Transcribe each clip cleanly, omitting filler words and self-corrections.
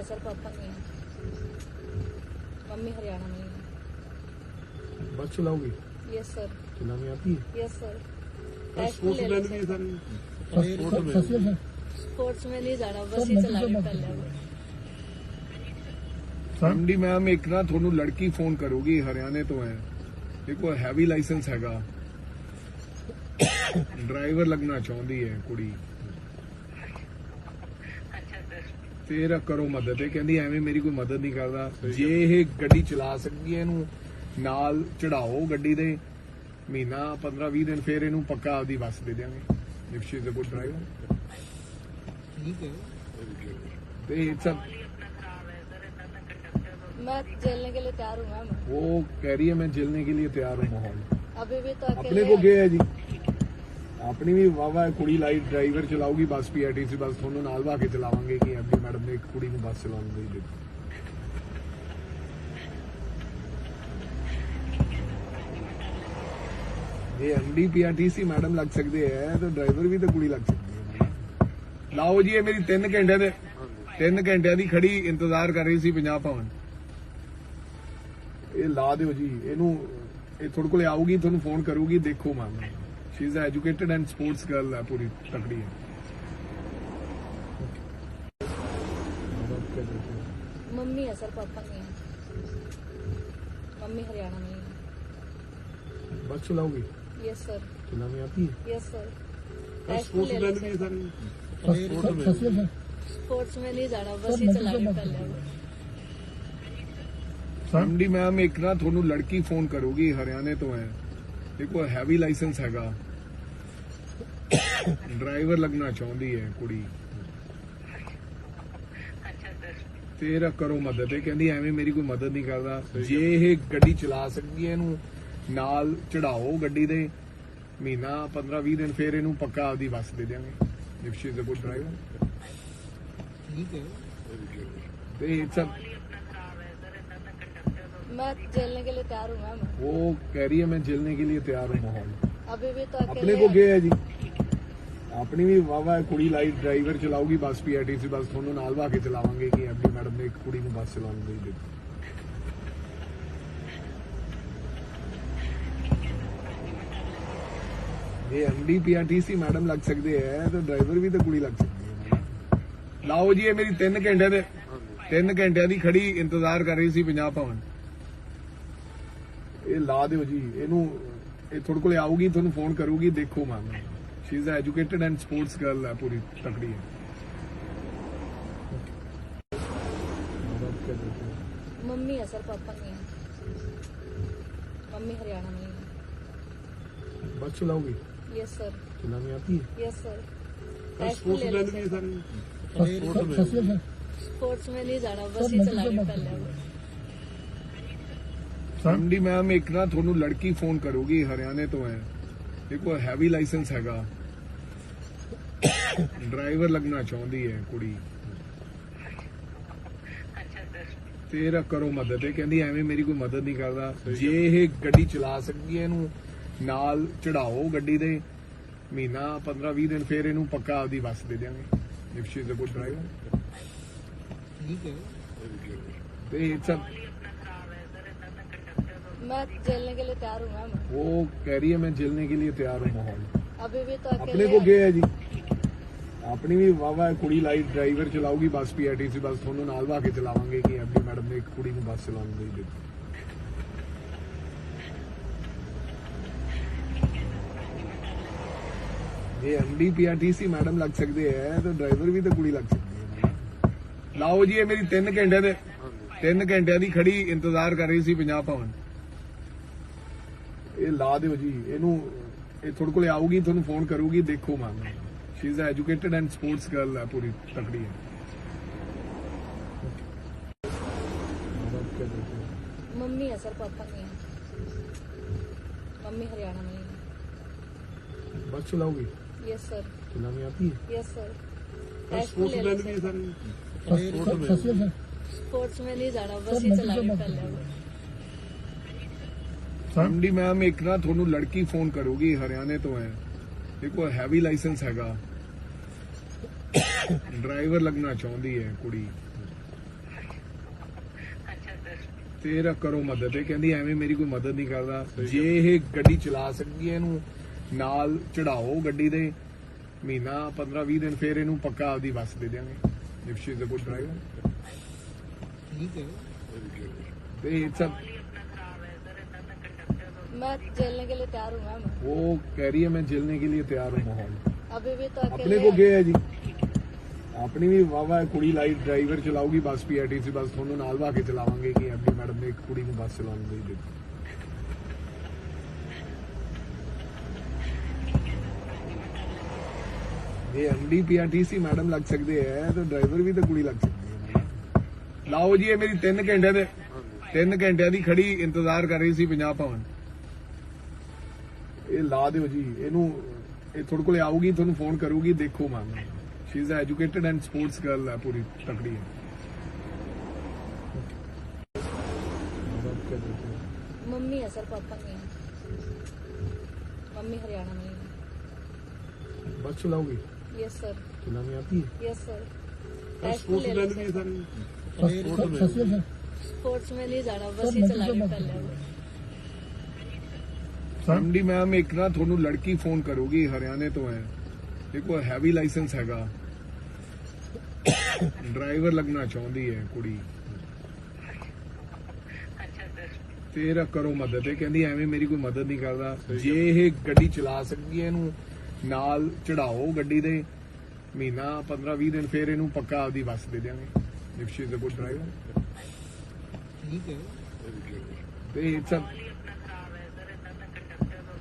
Sir, पापा नहीं है। मम्मी हरियाणा में है। बस चलाओगी? Yes sir. चलानी आती है? Yes sir. स्पोर्ट्स मैन भी है सारे? स्पोर्ट्स में नहीं जाना, बस ही चलानी पहले। एमडी मैम एक ना थोनू लड़की फोन करूगी, हरियाणे तो है, देखो हैवी लाइसेंस हैगा, ड्राइवर लगना चाहती है कुड़ी, फिर करो मदद। ये कहती एवं मेरी कोई मदद नहीं करता, जे ये गड्डी चला सकती है इनू नाल चढ़ाओ गड्डी दे, महीना 15-20 दिन फिर इनू पक्का आपदी बस दे देंगे if she is a good driver. ठीक है, तो इट्स अ मैं झेलने के लिए तैयार हूँ मैम। वो कह रही है मैं झेलने के लिए तैयार हूँ माहौल। अभी भी तो अपने को क्या है जी, अपनी भी वाह कुड़ी लाई ड्राइवर चलाऊगी बस, पीआरटीसी बस थोनों नाल वा के चलावांगे कि एमडी मैडम ने एक कुड़ी को बस चलाने दी। देखो ये एमडी पीआरटीसी मैडम लग सकते हैं तो ड्राइवर भी तो कुड़ी लग सकती है। लाओ जी, ये मेरी 3 घंटे की खड़ी इंतजार कर रही सी पंजाब भवन, ये ला दो जी इनू, ये थोड़े को आऊगी थोनू फोन करूगी, देखो ma'am she is educated and sports girl है, पूरी तकड़ी है। मम्मी है सर, पापा नहीं है। मम्मी हरियाणा में है। बस चलाओगी? Yes sir. चलानी आती है? Yes sir. स्पोर्ट्स मैन भी है सारे? स्पोर्ट्स में नहीं जाना, बस ही चलानी पहले। एमडी मैम एक ना थोनू लड़की फोन करूगी, हरियाणे तो है, देखो हैवी लाइसेंस हैगा, ड्राइवर लगना चाहती है कुड़ी, फिर करो मदद। ये कहती एवं मेरी कोई मदद नहीं करता, जे ये गड्डी चला सकती है इनू नाल चढ़ाओ गड्डी दे, महीना 15-20 दिन फिर इनू पक्का आपदी बस दे देंगे if she is a good driver. ठीक है, तो इट्स अ मैं झेलने के लिए तैयार हूँ मैम। वो कह रही है मैं झेलने के लिए तैयार हूँ माहौल। अभी भी तो अपने को क्या है जी, अपनी भी वाह कुड़ी लाई ड्राइवर चलाऊगी बस, पीआरटीसी बस थोनों नाल वा के चलावांगे कि एमडी मैडम ने एक कुड़ी को बस चलाने दी। देखो ये एमडी पीआरटीसी मैडम लग सकते हैं तो ड्राइवर भी तो कुड़ी लग सकती है। लाओ जी, ये मेरी 3 घंटे की खड़ी इंतजार कर रही सी पंजाब भवन, ये ला दो जी इनू, ये थोड़े को आऊगी थोनू फोन करूगी, देखो ma'am she is educated and sports girl है, पूरी तकड़ी है। मम्मी है सर, पापा नहीं है। मम्मी हरियाणा में है। बस चलाओगी? Yes sir. चलानी आती है? Yes sir. स्पोर्ट्स मैन भी है सारे? स्पोर्ट्स में नहीं जाना, बस ही चलानी पहले। एमडी मैम एक ना थोनू लड़की फोन करूगी, हरियाणे तो है, देखो हैवी लाइसेंस हैगा, ड्राइवर लगना चाहती है कुड़ी, फिर करो मदद। ये कहती एवं मेरी कोई मदद नहीं करता, जे ये गड्डी चला सकती है इनू नाल चढ़ाओ गड्डी दे, महीना 15-20 दिन फिर इनू पक्का आपदी बस दे देंगे if she is a good driver. ठीक है, तो इट्स अ मैं झेलने के लिए तैयार हूँ मैम। वो कह रही है मैं झेलने के लिए तैयार हूँ माहौल। अभी भी तो अपने को क्या है जी, अपनी भी वाह कुड़ी लाई ड्राइवर चलाऊगी बस, पीआरटीसी बस थोनों नाल वा के चलावांगे कि एमडी मैडम ने एक कुड़ी को बस चलाने दी। देखो ये एमडी पीआरटीसी मैडम लग सकते हैं तो ड्राइवर भी तो कुड़ी लग सकती है। लाओ जी, ये मेरी 3 घंटे की खड़ी इंतजार कर रही सी पंजाब भवन, ये ला दो जी इनू, ये थोड़े को आऊगी थोनू फोन करूगी, देखो ma'am she is educated and sports girl है, पूरी तकड़ी है। मम्मी है सर, पापा नहीं है। मम्मी हरियाणा में है। बस चलाओगी? Yes sir. चलानी आती है? Yes sir. स्पोर्ट्स मैन भी है सारे? स्पोर्ट्स में नहीं जाना, बस ही चलानी पहले। एमडी मैम एक ना थोनू लड़की फोन करूगी, हरियाणे तो है, देखो हैवी लाइसेंस हैगा, ड्राइवर लगना चाहती है कुड़ी, ਤੇਰਾ ਕਰੋ ਮਦਦ। ਇਹ ਕਹਿੰਦੀ ਐਵੇਂ ਮੇਰੀ ਕੋਈ ਮਦਦ ਨਹੀਂ ਕਰਦਾ। ਜੇ ਇਹ ਗੱਡੀ ਚਲਾ ਸਕਦੀ ਹੈ ਇਹਨੂੰ ਨਾਲ ਚੜਾਓ ਗੱਡੀ ਦੇ, ਮਹੀਨਾ 15-20 ਦਿਨ ਫਿਰ ਇਹਨੂੰ ਪੱਕਾ ਆਪਦੀ ਬੱਸ ਦੇ ਦਿਆਂਗੇ। If she is a good driver. ठीक है ਤੇ ਇਟਸ मैं झेलने के लिए तैयार हूँ मैम। वो कह रही है मैं झेलने के लिए तैयार हूँ माहौल। अभी भी तो अपने अकेले को क्या है जी, अपनी भी वावा कुड़ी लाइट ड्राइवर चलाऊगी बस, पीआरटीसी बस थोनों नाल वा के चलावांगे कि एमडी मैडम ने एक कुड़ी ਨੂੰ बस चलाने दी दी। ये एमडी पीआरटीसी मैडम लग सकते हैं तो ड्राइवर भी तो कुड़ी लग सकती है। लाओ जी, ये मेरी 3 ਘੰਟਿਆਂ ਦੀ ਖੜੀ ਇੰਤਜ਼ਾਰ ਕਰ ਰਹੀ ਸੀ ਪੰਜਾਬ ਭਵਨ। ਇਹ ਲਾ ਦਿਓ ਜੀ ਇਹਨੂੰ, ਇਹ ਤੁਹਾਡੇ ਕੋਲੇ ਆਊਗੀ, ਤੁਹਾਨੂੰ ਫੋਨ ਕਰੂਗੀ, ਦੇਖੋ ma'am. Shri is educated and sports girl ਹੈ, ਪੂਰੀ ਤਕੜੀ ਹੈ। मम्मी है सर, पापा नहीं है। मम्मी हरियाणा में है। बस चलाओगी? Yes sir. चलानी आती है? Yes sir. स्पोर्ट्स मैन भी है सारे। स्पोर्ट्स में नहीं जाना, बस ही चलानी पहले। एमडी मैम एक ना ਤੁਹਾਨੂੰ ਲੜਕੀ ਫੋਨ ਕਰੂਗੀ, ਹਰਿਆਣੇ ਤੋਂ ਹੈ, ਦੇਖੋ ਹੈਵੀ ਲਾਇਸੈਂਸ ਹੈਗਾ, ਡਰਾਈਵਰ ਲੱਗਣਾ ਚਾਹੁੰਦੀ ਹੈ ਕੁੜੀ। ਤੇਰਾ ਕਰੋ ਮਦਦ। ਇਹ ਕਹਿੰਦੀ ਐਵੇਂ ਮੇਰੀ ਕੋਈ ਮਦਦ ਨਹੀਂ ਕਰਦਾ। ਜੇ ਇਹ ਗੱਡੀ ਚਲਾ ਸਕਦੀ ਹੈ ਇਹਨੂੰ ਨਾਲ ਚੜਾਓ ਗੱਡੀ ਦੇ, ਮਹੀਨਾ 15-20 ਦਿਨ ਫਿਰ ਇਹਨੂੰ ਪੱਕਾ ਆਪਦੀ ਬੱਸ ਦੇ ਦਿਆਂਗੇ। If she is a good driver. ठीक है ਤੇ ਇਟਸ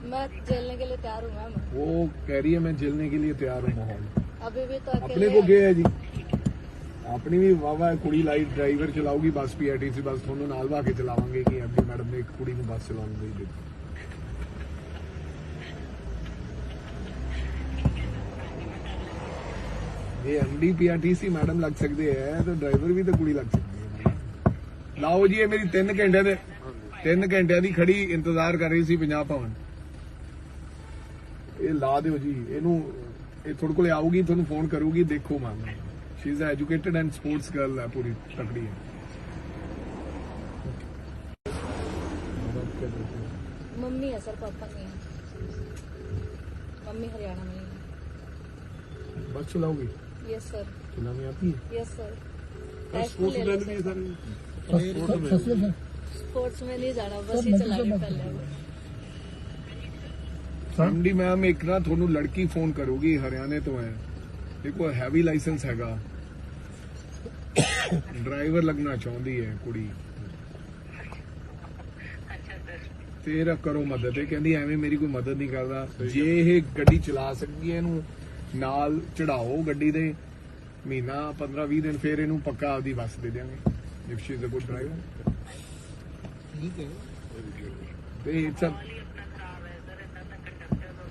मैं झेलने के लिए तैयार हूँ मैम। वो कह रही है मैं झेलने के लिए तैयार हूँ माहौल। अभी भी तो अपने अकेले को क्या है जी, अपनी भी वावा कुड़ी लाइट ड्राइवर चलाऊगी बस, पीआरटीसी बस थोनों नाल वा के चलावांगे कि एमडी मैडम ने एक कुड़ी ਨੂੰ बस चलाने दी दी। ये एमडी पीआरटीसी मैडम लग सकते हैं तो ड्राइवर भी तो कुड़ी लग सकती है। लाओ जी, ये मेरी 3 ਘੰਟਿਆਂ ਦੀ ਖੜੀ ਇੰਤਜ਼ਾਰ ਕਰ ਰਹੀ ਸੀ ਪੰਜਾਬ ਭਵਨ। ਇਹ ਲਾ ਦਿਓ ਜੀ ਇਹਨੂੰ, ਇਹ ਤੁਹਾਡੇ ਕੋਲੇ ਆਊਗੀ, ਤੁਹਾਨੂੰ ਫੋਨ ਕਰੂਗੀ, ਦੇਖੋ ma'am. Shri is educated and sports girl ਹੈ, ਪੂਰੀ ਤਕੜੀ ਹੈ। मम्मी है सर, पापा नहीं है। मम्मी हरियाणा में है। बस चलाओगी? Yes sir. चलानी आती है? Yes sir. स्पोर्ट्स मैन भी है सारे। स्पोर्ट्स में नहीं जाना, बस ही चलानी पहले। एमडी मैम एक ना ਤੁਹਾਨੂੰ ਲੜਕੀ ਫੋਨ ਕਰੂਗੀ, ਹਰਿਆਣੇ ਤੋਂ ਹੈ, ਦੇਖੋ ਹੈਵੀ ਲਾਇਸੈਂਸ ਹੈਗਾ, ਡਰਾਈਵਰ ਲੱਗਣਾ ਚਾਹੁੰਦੀ ਹੈ ਕੁੜੀ। ਤੇਰਾ ਕਰੋ ਮਦਦ। ਇਹ ਕਹਿੰਦੀ ਐਵੇਂ ਮੇਰੀ ਕੋਈ ਮਦਦ ਨਹੀਂ ਕਰਦਾ। ਜੇ ਇਹ ਗੱਡੀ ਚਲਾ ਸਕਦੀ ਹੈ ਇਹਨੂੰ ਨਾਲ ਚੜਾਓ ਗੱਡੀ ਦੇ, ਮਹੀਨਾ 15-20 ਦਿਨ ਫਿਰ ਇਹਨੂੰ ਪੱਕਾ ਆਪਦੀ ਬੱਸ ਦੇ ਦਿਆਂਗੇ। If she is a good driver. ठीक है ਤੇ ਇਟਸ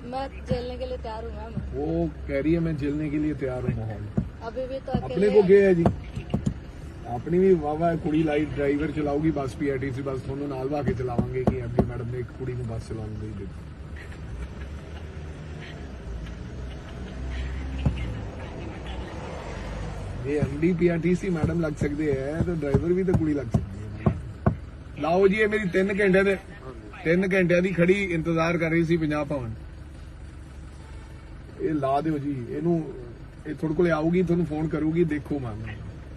मैं झेलने के लिए तैयार हूँ मैम। वो कह रही है मैं झेलने के लिए तैयार हूँ माहौल। अभी भी तो अपने अकेले को क्या है जी, अपनी भी वावा कुड़ी लाइट ड्राइवर चलाऊगी बस, पीआरटीसी बस थोनों नाल वा के चलावांगे कि एमडी मैडम ने एक कुड़ी ਨੂੰ बस चलाने दी दी। ये एमडी पीआरटीसी मैडम लग सकते हैं तो ड्राइवर भी तो कुड़ी लग सकती है। लाओ जी, ये मेरी 3 ਘੰਟਿਆਂ ਦੀ ਖੜੀ ਇੰਤਜ਼ਾਰ ਕਰ ਰਹੀ ਸੀ ਪੰਜਾਬ ਭਵਨ। ਇਹ ਲਾ ਦਿਓ ਜੀ ਇਹਨੂੰ, ਇਹ ਤੁਹਾਡੇ ਕੋਲੇ ਆਊਗੀ, ਤੁਹਾਨੂੰ ਫੋਨ ਕਰੂਗੀ, ਦੇਖੋ ma'am.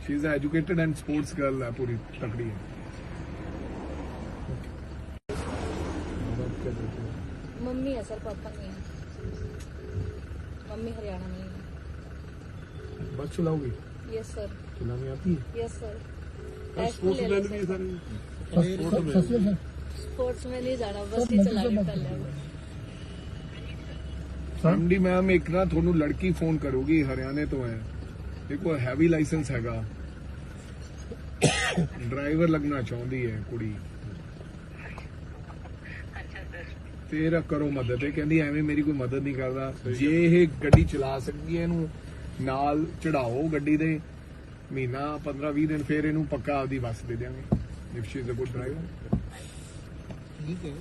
Shri is educated and sports girl ਹੈ, ਪੂਰੀ ਤਕੜੀ ਹੈ। मम्मी है सर, पापा नहीं है। मम्मी हरियाणा में है। बस चलाओगी? Yes sir. चलानी आती है? Yes sir. स्पोर्ट्स मैन भी है सारे। स्पोर्ट्स में नहीं जाना, बस ही चलानी पहले। एमडी मैम एक ना ਤੁਹਾਨੂੰ ਲੜਕੀ ਫੋਨ ਕਰੂਗੀ, ਹਰਿਆਣੇ ਤੋਂ ਹੈ, ਦੇਖੋ ਹੈਵੀ ਲਾਇਸੈਂਸ ਹੈਗਾ, ਡਰਾਈਵਰ ਲੱਗਣਾ ਚਾਹੁੰਦੀ ਹੈ ਕੁੜੀ। ਤੇਰਾ ਕਰੋ ਮਦਦ। ਇਹ ਕਹਿੰਦੀ ਐਵੇਂ ਮੇਰੀ ਕੋਈ ਮਦਦ ਨਹੀਂ ਕਰਦਾ। ਜੇ ਇਹ ਗੱਡੀ ਚਲਾ ਸਕਦੀ ਹੈ ਇਹਨੂੰ ਨਾਲ ਚੜਾਓ ਗੱਡੀ ਦੇ, ਮਹੀਨਾ 15-20 ਦਿਨ ਫਿਰ ਇਹਨੂੰ ਪੱਕਾ ਆਪਦੀ ਬੱਸ ਦੇ ਦਿਆਂਗੇ। If she is a good driver. ठीक है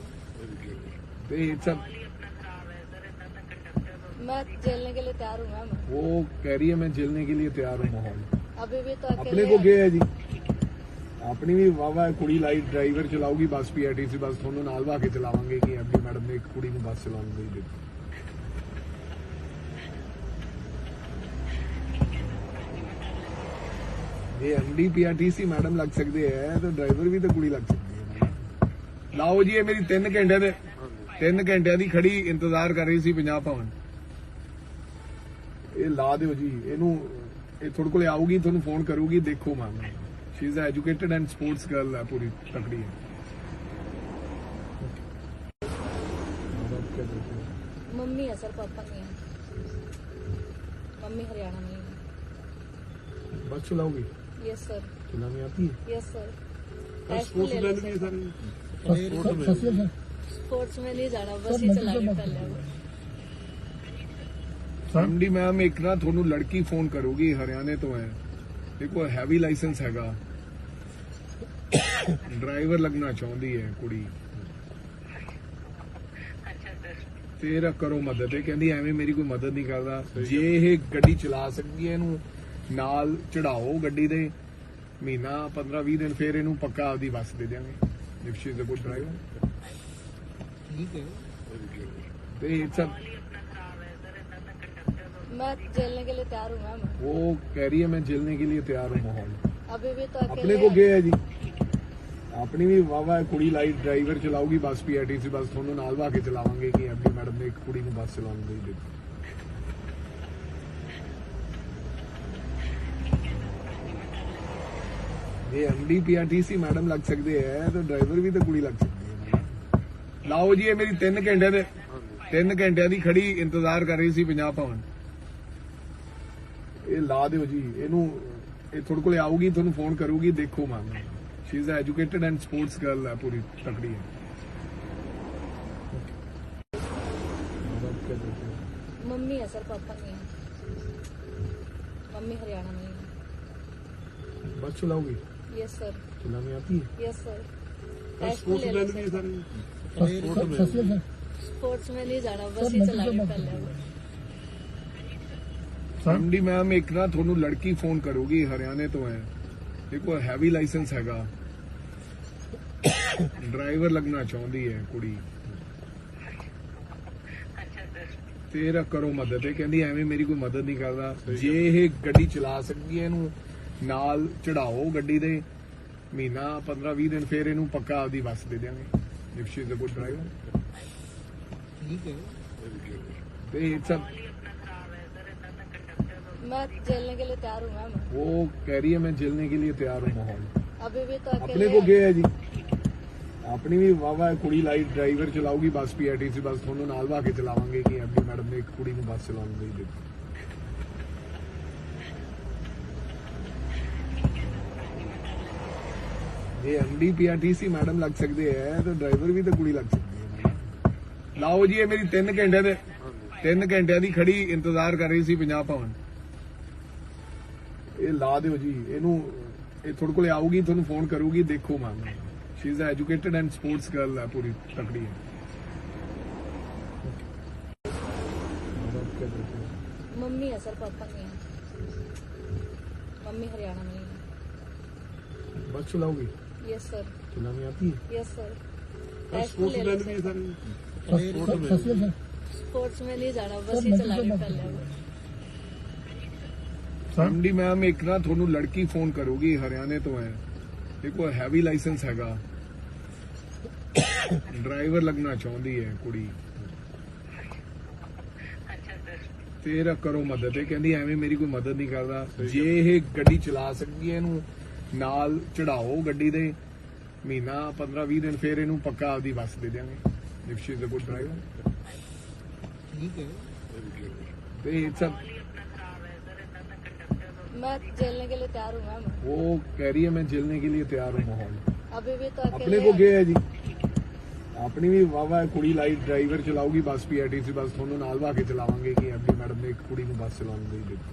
ਤੇ ਇਟਸ मैं झेलने के लिए तैयार हूँ मैम। वो कह रही है मैं झेलने के लिए तैयार हूँ माहौल। अभी भी तो अपने अकेले को क्या है जी, ਆਪਣੀ ਵੀ ਵਾਵਾ ਕੁੜੀ ਲਾਈ ਡਰਾਈਵਰ ਚਲਾਊਗੀ ਬੱਸ ਪੀਆਰਟੀਸੀ ਬੱਸ ਤੁਹਾਨੂੰ ਨਾਲ ਵਾ ਕੇ ਚਲਾਵਾਂਗੇ ਕਿ ਐਮਡੀ ਮੈਡਮ ਨੇ ਇੱਕ ਕੁੜੀ ਨੂੰ ਬੱਸ ਚਲਾਉਣ ਲਈ ਦਿੱਤੀ। ये एमडी पीआरटीसी मैडम लग सकते हैं तो ड्राइवर भी तो कुड़ी लग सकती है। लाओ जी ये मेरी 3 घंटे दे 3 घंटे की खड़ी इंतजार कर रही सी पंजाब भवन। ये ला दो जी इनू थोड़े को आऊगी थोड़ा फोन करूगी देखो ma'am she is educated and sports girl है पूरी तकड़ी है। मम्मी है सर, पापा नहीं है। मम्मी हरियाणा में है। बस चलाओगी? Yes sir. चलानी आती है? Yes sir. स्पोर्ट्स मैन भी सर स्पोर्ट्स में नहीं जाना, बस ही चलानी पहले। एमडी मैम एक ना थोनू लड़की फोन करूगी हरियाणे तो है, देखो हैवी लाइसेंस हैगा, ड्राइवर लगना चाहती है कुड़ी। तेरा करो मदद, कहती एवं मेरी कोई मदद नहीं करता। जे ये गड्डी चला सकती है इनू नाल चढ़ाओ गड्डी दे, महीना 15-20 दिन फिर इनू पक्का आपदी बस दे देंगे if she is a good driver. ठीक है। ते सब मैं झेलने के लिए तैयार हूँ मैम। वो कह रही है मैं झेलने के लिए तैयार हूँ माहौल। अभी भी तो अपने अकेले को क्या है जी, अपनी भी वावा कुड़ी लाई ड्राइवर चलाऊगी बस पीआरटीसी बस ਤੁਹਾਨੂੰ ਨਾਲ ਵਾ ਕੇ ਚਲਾਵਾਂਗੇ ਕਿ ਐਮਡੀ ਮੈਡਮ ਨੇ ਇੱਕ ਕੁੜੀ ਨੂੰ ਬੱਸ ਚਲਾਉਣ ਲਈ ਦਿੱਤੀ। ये एमडी पीआरटीसी मैडम लग सकते हैं तो ड्राइवर भी तो कुड़ी लग सकती है। लाओ जी ये मेरी 3 घंटे दे 3 घंटे की खड़ी इंतजार कर रही सी पंजाब भवन। ये ला दो जी इनू थोड़े को आऊगी थोड़ा फोन करूगी देखो ma'am she is educated and sports girl है पूरी तकड़ी है। मम्मी है सर, पापा नहीं है। मम्मी हरियाणा में है। बस चलाओगी? Yes sir. चलानी आती है? Yes sir. स्पोर्ट्स मैन भी सर स्पोर्ट्स में नहीं जाना, बस ही चलानी पहले। एमडी मैम एक ना थोनू लड़की फोन करूगी हरियाणे तो है, देखो हैवी लाइसेंस हैगा, ड्राइवर लगना चाहती है कुड़ी। तेरा करो मदद, कहती एवं मेरी कोई मदद नहीं करता। जे ये गड्डी चला सकती है इनू नाल चढ़ाओ गड्डी दे, महीना 15-20 दिन फिर इनू पक्का आपदी बस दे देंगे if she is a good driver. ठीक है। ते सब मैं झेलने के लिए तैयार हूँ मैम। वो कह रही है मैं झेलने के लिए तैयार हूँ माहौल। अभी भी तो अपने अकेले को क्या है जी, अपनी भी वावा कुड़ी लाई ड्राइवर चलाऊगी बस पीआरटीसी बस ਤੁਹਾਨੂੰ ਨਾਲ ਵਾ ਕੇ ਚਲਾਵਾਂਗੇ ਕਿ ਐਮਡੀ ਮੈਡਮ ਨੇ ਇੱਕ ਕੁੜੀ ਨੂੰ ਬੱਸ ਚਲਾਉਣ ਲਈ ਦਿੱਤੀ। ये एमडी पीआरटीसी मैडम लग सकते हैं तो ड्राइवर भी तो कुड़ी लग सकती है। लाओ जी ये मेरी 3 घंटे दे 3 घंटे की खड़ी इंतजार कर रही सी पंजाब भवन। ये ला दो जी इनू थोड़े को आऊगी थोड़ा फोन करूगी देखो ma'am she is educated and sports girl है पूरी तकड़ी है। मम्मी है सर, पापा नहीं है। मम्मी हरियाणा में है। बस चलाओगी? Yes sir. चलानी आती है? Yes sir. स्पोर्ट्स मैन भी सर स्पोर्ट्स में नहीं जाना, बस ही चलानी पहले। एमडी मैम एक ना थोनू लड़की फोन करूगी हरियाणे तो है, देखो हैवी लाइसेंस हैगा, ड्राइवर लगना चाहती है कुड़ी। तेरा करो मदद, कहती एवं मेरी कोई मदद नहीं करता। जे ये गड्डी चला सकती है इनू नाल चढ़ाओ गड्डी दे, महीना 15-20 दिन फिर इनू पक्का आपदी बस दे देंगे if she is a good driver. ठीक है। ते सब मैं झेलने के लिए तैयार हूँ मैम। वो कह रही है मैं झेलने के लिए तैयार हूँ माहौल। अभी भी तो अपने अकेले को क्या है जी, अपनी भी वावा कुड़ी लाई ड्राइवर चलाऊगी बस पीआरटीसी बस ਤੁਹਾਨੂੰ ਨਾਲ ਵਾ ਕੇ ਚਲਾਵਾਂਗੇ ਕਿ ਐਮਡੀ ਮੈਡਮ ਨੇ ਇੱਕ ਕੁੜੀ ਨੂੰ ਬੱਸ ਚਲਾਉਣ ਲਈ ਦਿੱਤੀ।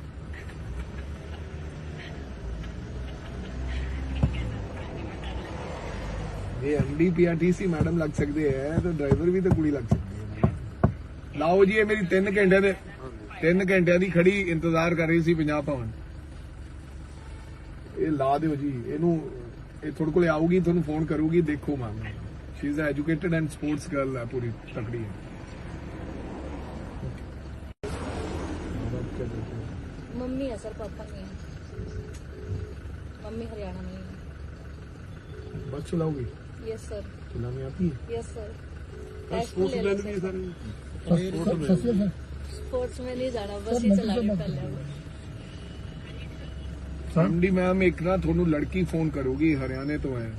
ये एमडी पीआरटीसी मैडम लग सकते हैं तो ड्राइवर भी तो कुड़ी लग सकती है। लाओ जी ये मेरी 3 घंटे दे 3 घंटे की खड़ी इंतजार कर रही सी पंजाब भवन। ये ला दो जी इनू ਇਹ ਤੁਹਾਡੇ ਕੋਲੇ ਆਊਗੀ ਤੁਹਾਨੂੰ ਫੋਨ ਕਰੂਗੀ ਦੇਖੋ ma'am Shri is educated and sports girl ਹੈ ਪੂਰੀ ਤਕੜੀ ਹੈ मम्मी है सर, पापा नहीं है। मम्मी हरियाणा में है। बस चलाओगी यस सर। चलाने आती है यस सर। स्पोर्ट्स में भी सारे स्पोर्ट्स में नहीं जाना, बस ही चलानी पहले। एमडी मैम एक ना ਤੁਹਾਨੂੰ ਲੜਕੀ ਫੋਨ ਕਰੂਗੀ ਹਰਿਆਣੇ ਤੋਂ ਹੈ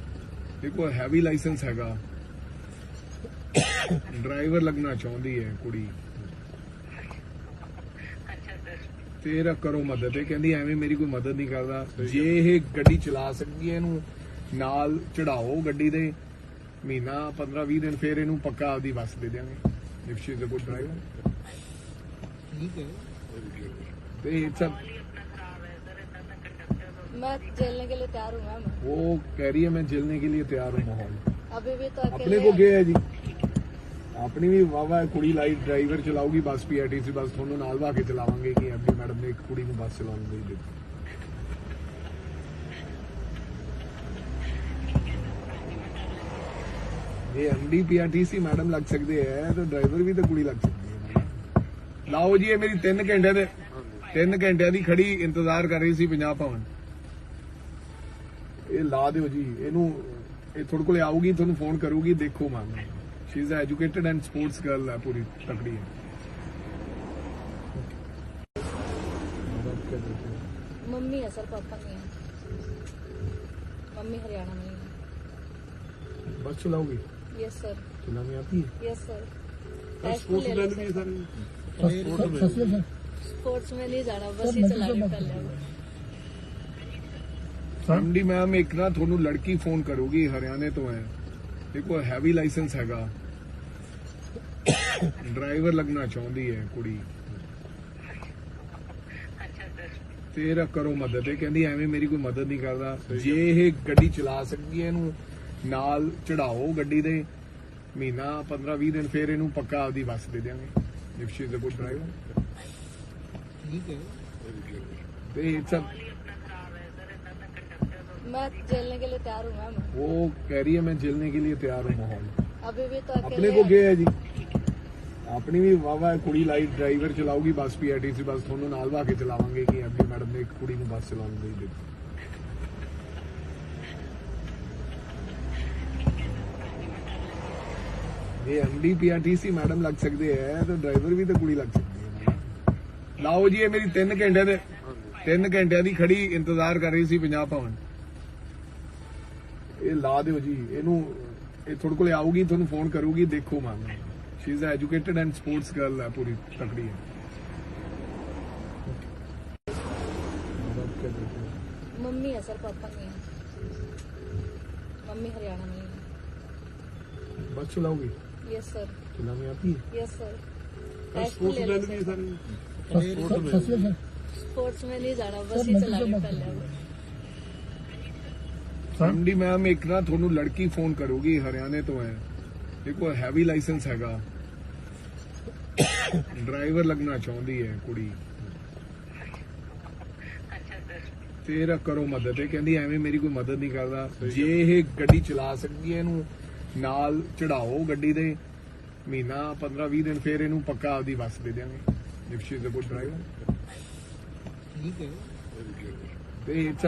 ਦੇਖੋ ਹੈਵੀ ਲਾਇਸੈਂਸ ਹੈਗਾ ਡਰਾਈਵਰ ਲੱਗਣਾ ਚਾਹੁੰਦੀ ਹੈ ਕੁੜੀ ਤੇਰਾ ਕਰੋ ਮਦਦ ਇਹ ਕਹਿੰਦੀ ਐਵੇਂ ਮੇਰੀ ਕੋਈ ਮਦਦ ਨਹੀਂ ਕਰਦਾ ਜੇ ਇਹ ਗੱਡੀ ਚਲਾ ਸਕਦੀ ਹੈ ਇਹਨੂੰ ਨਾਲ ਚੜਾਓ ਗੱਡੀ ਦੇ ਮਹੀਨਾ 15-20 ਦਿਨ ਫਿਰ ਇਹਨੂੰ ਪੱਕਾ ਆਪਦੀ ਬੱਸ ਦੇ ਦਿਆਂਗੇ if she is a good driver ठीक है। ਤੇ ਇਟਸ मैं झेलने के लिए तैयार हूँ मैम। वो कह रही है मैं झेलने के लिए तैयार हूँ माहौल अभी भी तो अपने अकेले को क्या है जी अपनी भी वाह कुड़ी लाइट ड्राइवर चलाऊगी बस पीआरटीसी बस ਤੁਹਾਨੂੰ ਨਾਲ ਵਾ ਕੇ ਚਲਾਵਾਂਗੇ ਕਿ ਐਮਡੀ ਮੈਡਮ ਨੇ ਇੱਕ ਕੁੜੀ ਨੂੰ ਬੱਸ ਚਲਾਉਣ ਲਈ ਦਿੱਤੀ ये एमडी पीआरटीसी मैडम लग सकते हैं तो ड्राइवर भी तो कुड़ी लग सकती है लाओ जी ये मेरी 3 घंटे ਦੇ 3 ਘੰਟਿਆਂ ਦੀ ਖੜੀ ਇੰਤਜ਼ਾਰ ਕਰ ਰਹੀ ਸੀ ਪੰਜਾਬ ਭਵਨ ਇਹ ਲਾ ਦਿਓ ਜੀ ਇਹਨੂੰ ਇਹ ਤੁਹਾਡੇ ਕੋਲੇ ਆਊਗੀ ਤੁਹਾਨੂੰ ਫੋਨ ਕਰੂਗੀ ਦੇਖੋ ma'am Shri is educated and sports girl ਹੈ ਪੂਰੀ ਤਕੜੀ ਹੈ मम्मी है सर, पापा नहीं है। मम्मी हरियाणा में है। बस चलाओगी यस सर। चलाने आती है यस सर। स्पोर्ट्स में भी सारे स्पोर्ट्स में नहीं जाना, बस ही चलानी पहले। एमडी मैम एक ना ਤੁਹਾਨੂੰ ਲੜਕੀ ਫੋਨ ਕਰੂਗੀ ਹਰਿਆਣੇ ਤੋਂ ਹੈ ਦੇਖੋ ਹੈਵੀ ਲਾਇਸੈਂਸ ਹੈਗਾ ਡਰਾਈਵਰ ਲੱਗਣਾ ਚਾਹੁੰਦੀ ਹੈ ਕੁੜੀ ਤੇਰਾ ਕਰੋ ਮਦਦ ਇਹ ਕਹਿੰਦੀ ਐਵੇਂ ਮੇਰੀ ਕੋਈ ਮਦਦ ਨਹੀਂ ਕਰਦਾ ਜੇ ਇਹ ਗੱਡੀ ਚਲਾ ਸਕਦੀ ਹੈ ਇਹਨੂੰ ਨਾਲ ਚੜਾਓ ਗੱਡੀ ਦੇ ਮਹੀਨਾ 15-20 ਦਿਨ ਫਿਰ ਇਹਨੂੰ ਪੱਕਾ ਆਪਦੀ ਬੱਸ ਦੇ ਦਿਆਂਗੇ if she is a good driver ठीक है। ਤੇ ਇਟਸ मैं झेलने के लिए तैयार हूँ मैम। वो कह रही है मैं झेलने के लिए तैयार हूँ माहौल अभी भी तो अपने अकेले को क्या है जी ਆਪਣੀ ਵੀ ਵਾਵਾ ਕੁੜੀ light driver ਚਲਾਊਗੀ bus PRTC bus ਤੁਹਾਨੂੰ ਨਾਲ ਵਾ ਕੇ ਚਲਾਵਾਂਗੇ ਕਿ ਐਮਡੀ ਮੈਡਮ ਨੇ ਇੱਕ ਕੁੜੀ ਨੂੰ ਬੱਸ ਚਲਾਉਣ ਲਈ ਦਿੱਤੀ ये एमडी पीआरटीसी मैडम लग सकते हैं तो ड्राइवर भी तो कुड़ी लग सकती है लाओ जी ये मेरी 3 घंटे ਦੇ 3 ਘੰਟਿਆਂ ਦੀ ਖੜੀ ਇੰਤਜ਼ਾਰ ਕਰ ਰਹੀ ਸੀ ਪੰਜਾਬ ਭਵਨ ਇਹ ਲਾ ਦਿਓ ਜੀ ਇਹਨੂੰ ਇਹ ਤੁਹਾਡੇ ਕੋਲੇ ਆਊਗੀ ਤੁਹਾਨੂੰ ਫੋਨ ਕਰੂਗੀ ਦੇਖੋ ma'am Shri is educated and sports girl ਹੈ ਪੂਰੀ ਤਕੜੀ ਹੈ मम्मी है सर, पापा नहीं है। मम्मी हरियाणा में है। बस चलाओगी यस सर। चलाने आती है यस सर। स्पोर्ट्स में भी सारे स्पोर्ट्स में नहीं जाना, बस ही चलानी पहले। एमडी मैम एक ना ਤੁਹਾਨੂੰ ਲੜਕੀ ਫੋਨ ਕਰੂਗੀ ਹਰਿਆਣੇ ਤੋਂ ਹੈ ਦੇਖੋ ਹੈਵੀ ਲਾਇਸੈਂਸ ਹੈਗਾ ਡਰਾਈਵਰ ਲੱਗਣਾ ਚਾਹੁੰਦੀ ਹੈ ਕੁੜੀ ਤੇਰਾ ਕਰੋ ਮਦਦ ਇਹ ਕਹਿੰਦੀ ਐਵੇਂ ਮੇਰੀ ਕੋਈ ਮਦਦ ਨਹੀਂ ਕਰਦਾ ਜੇ ਇਹ ਗੱਡੀ ਚਲਾ ਸਕਦੀ ਹੈ ਇਹਨੂੰ ਨਾਲ ਚੜਾਓ ਗੱਡੀ ਦੇ ਮਹੀਨਾ 15-20 ਦਿਨ ਫਿਰ ਇਹਨੂੰ ਪੱਕਾ ਆਪਦੀ ਬੱਸ ਦੇ ਦਿਆਂਗੇ if she is a good driver MD ma'am एक ना ਤੁਹਾਨੂੰ ਲੜਕੀ ਫੋਨ ਕਰੂਗੀ ਹਰਿਆਣੇ ਤੋਂ ਹੈ ਦੇਖੋ ਹੈਵੀ ਲਾਇਸੈਂਸ ਹੈਗਾ ਡਰਾਈਵਰ ਲੱਗਣਾ ਚਾਹੁੰਦੀ ਹੈ ਕੁੜੀ ਤੇਰਾ ਕਰੋ ਮਦਦ ਇਹ ਕਹਿੰਦੀ ਐਵੇਂ ਮੇਰੀ ਕੋਈ ਮਦਦ ਨਹੀਂ ਕਰਦਾ ਜੇ ਇਹ ਗੱਡੀ ਚਲਾ ਸਕਦੀ ਹੈ ਇਹਨੂੰ ਨਾਲ ਚੜਾਓ ਗੱਡੀ ਦੇ ਮਹੀਨਾ 15-20 ਦਿਨ ਫਿਰ ਇਹਨੂੰ ਪੱਕਾ ਆਪਦੀ ਬੱਸ ਦੇ ਦਿਆਂਗੇ if she is a good driver ठीक है। ਤੇ ਇਟਸ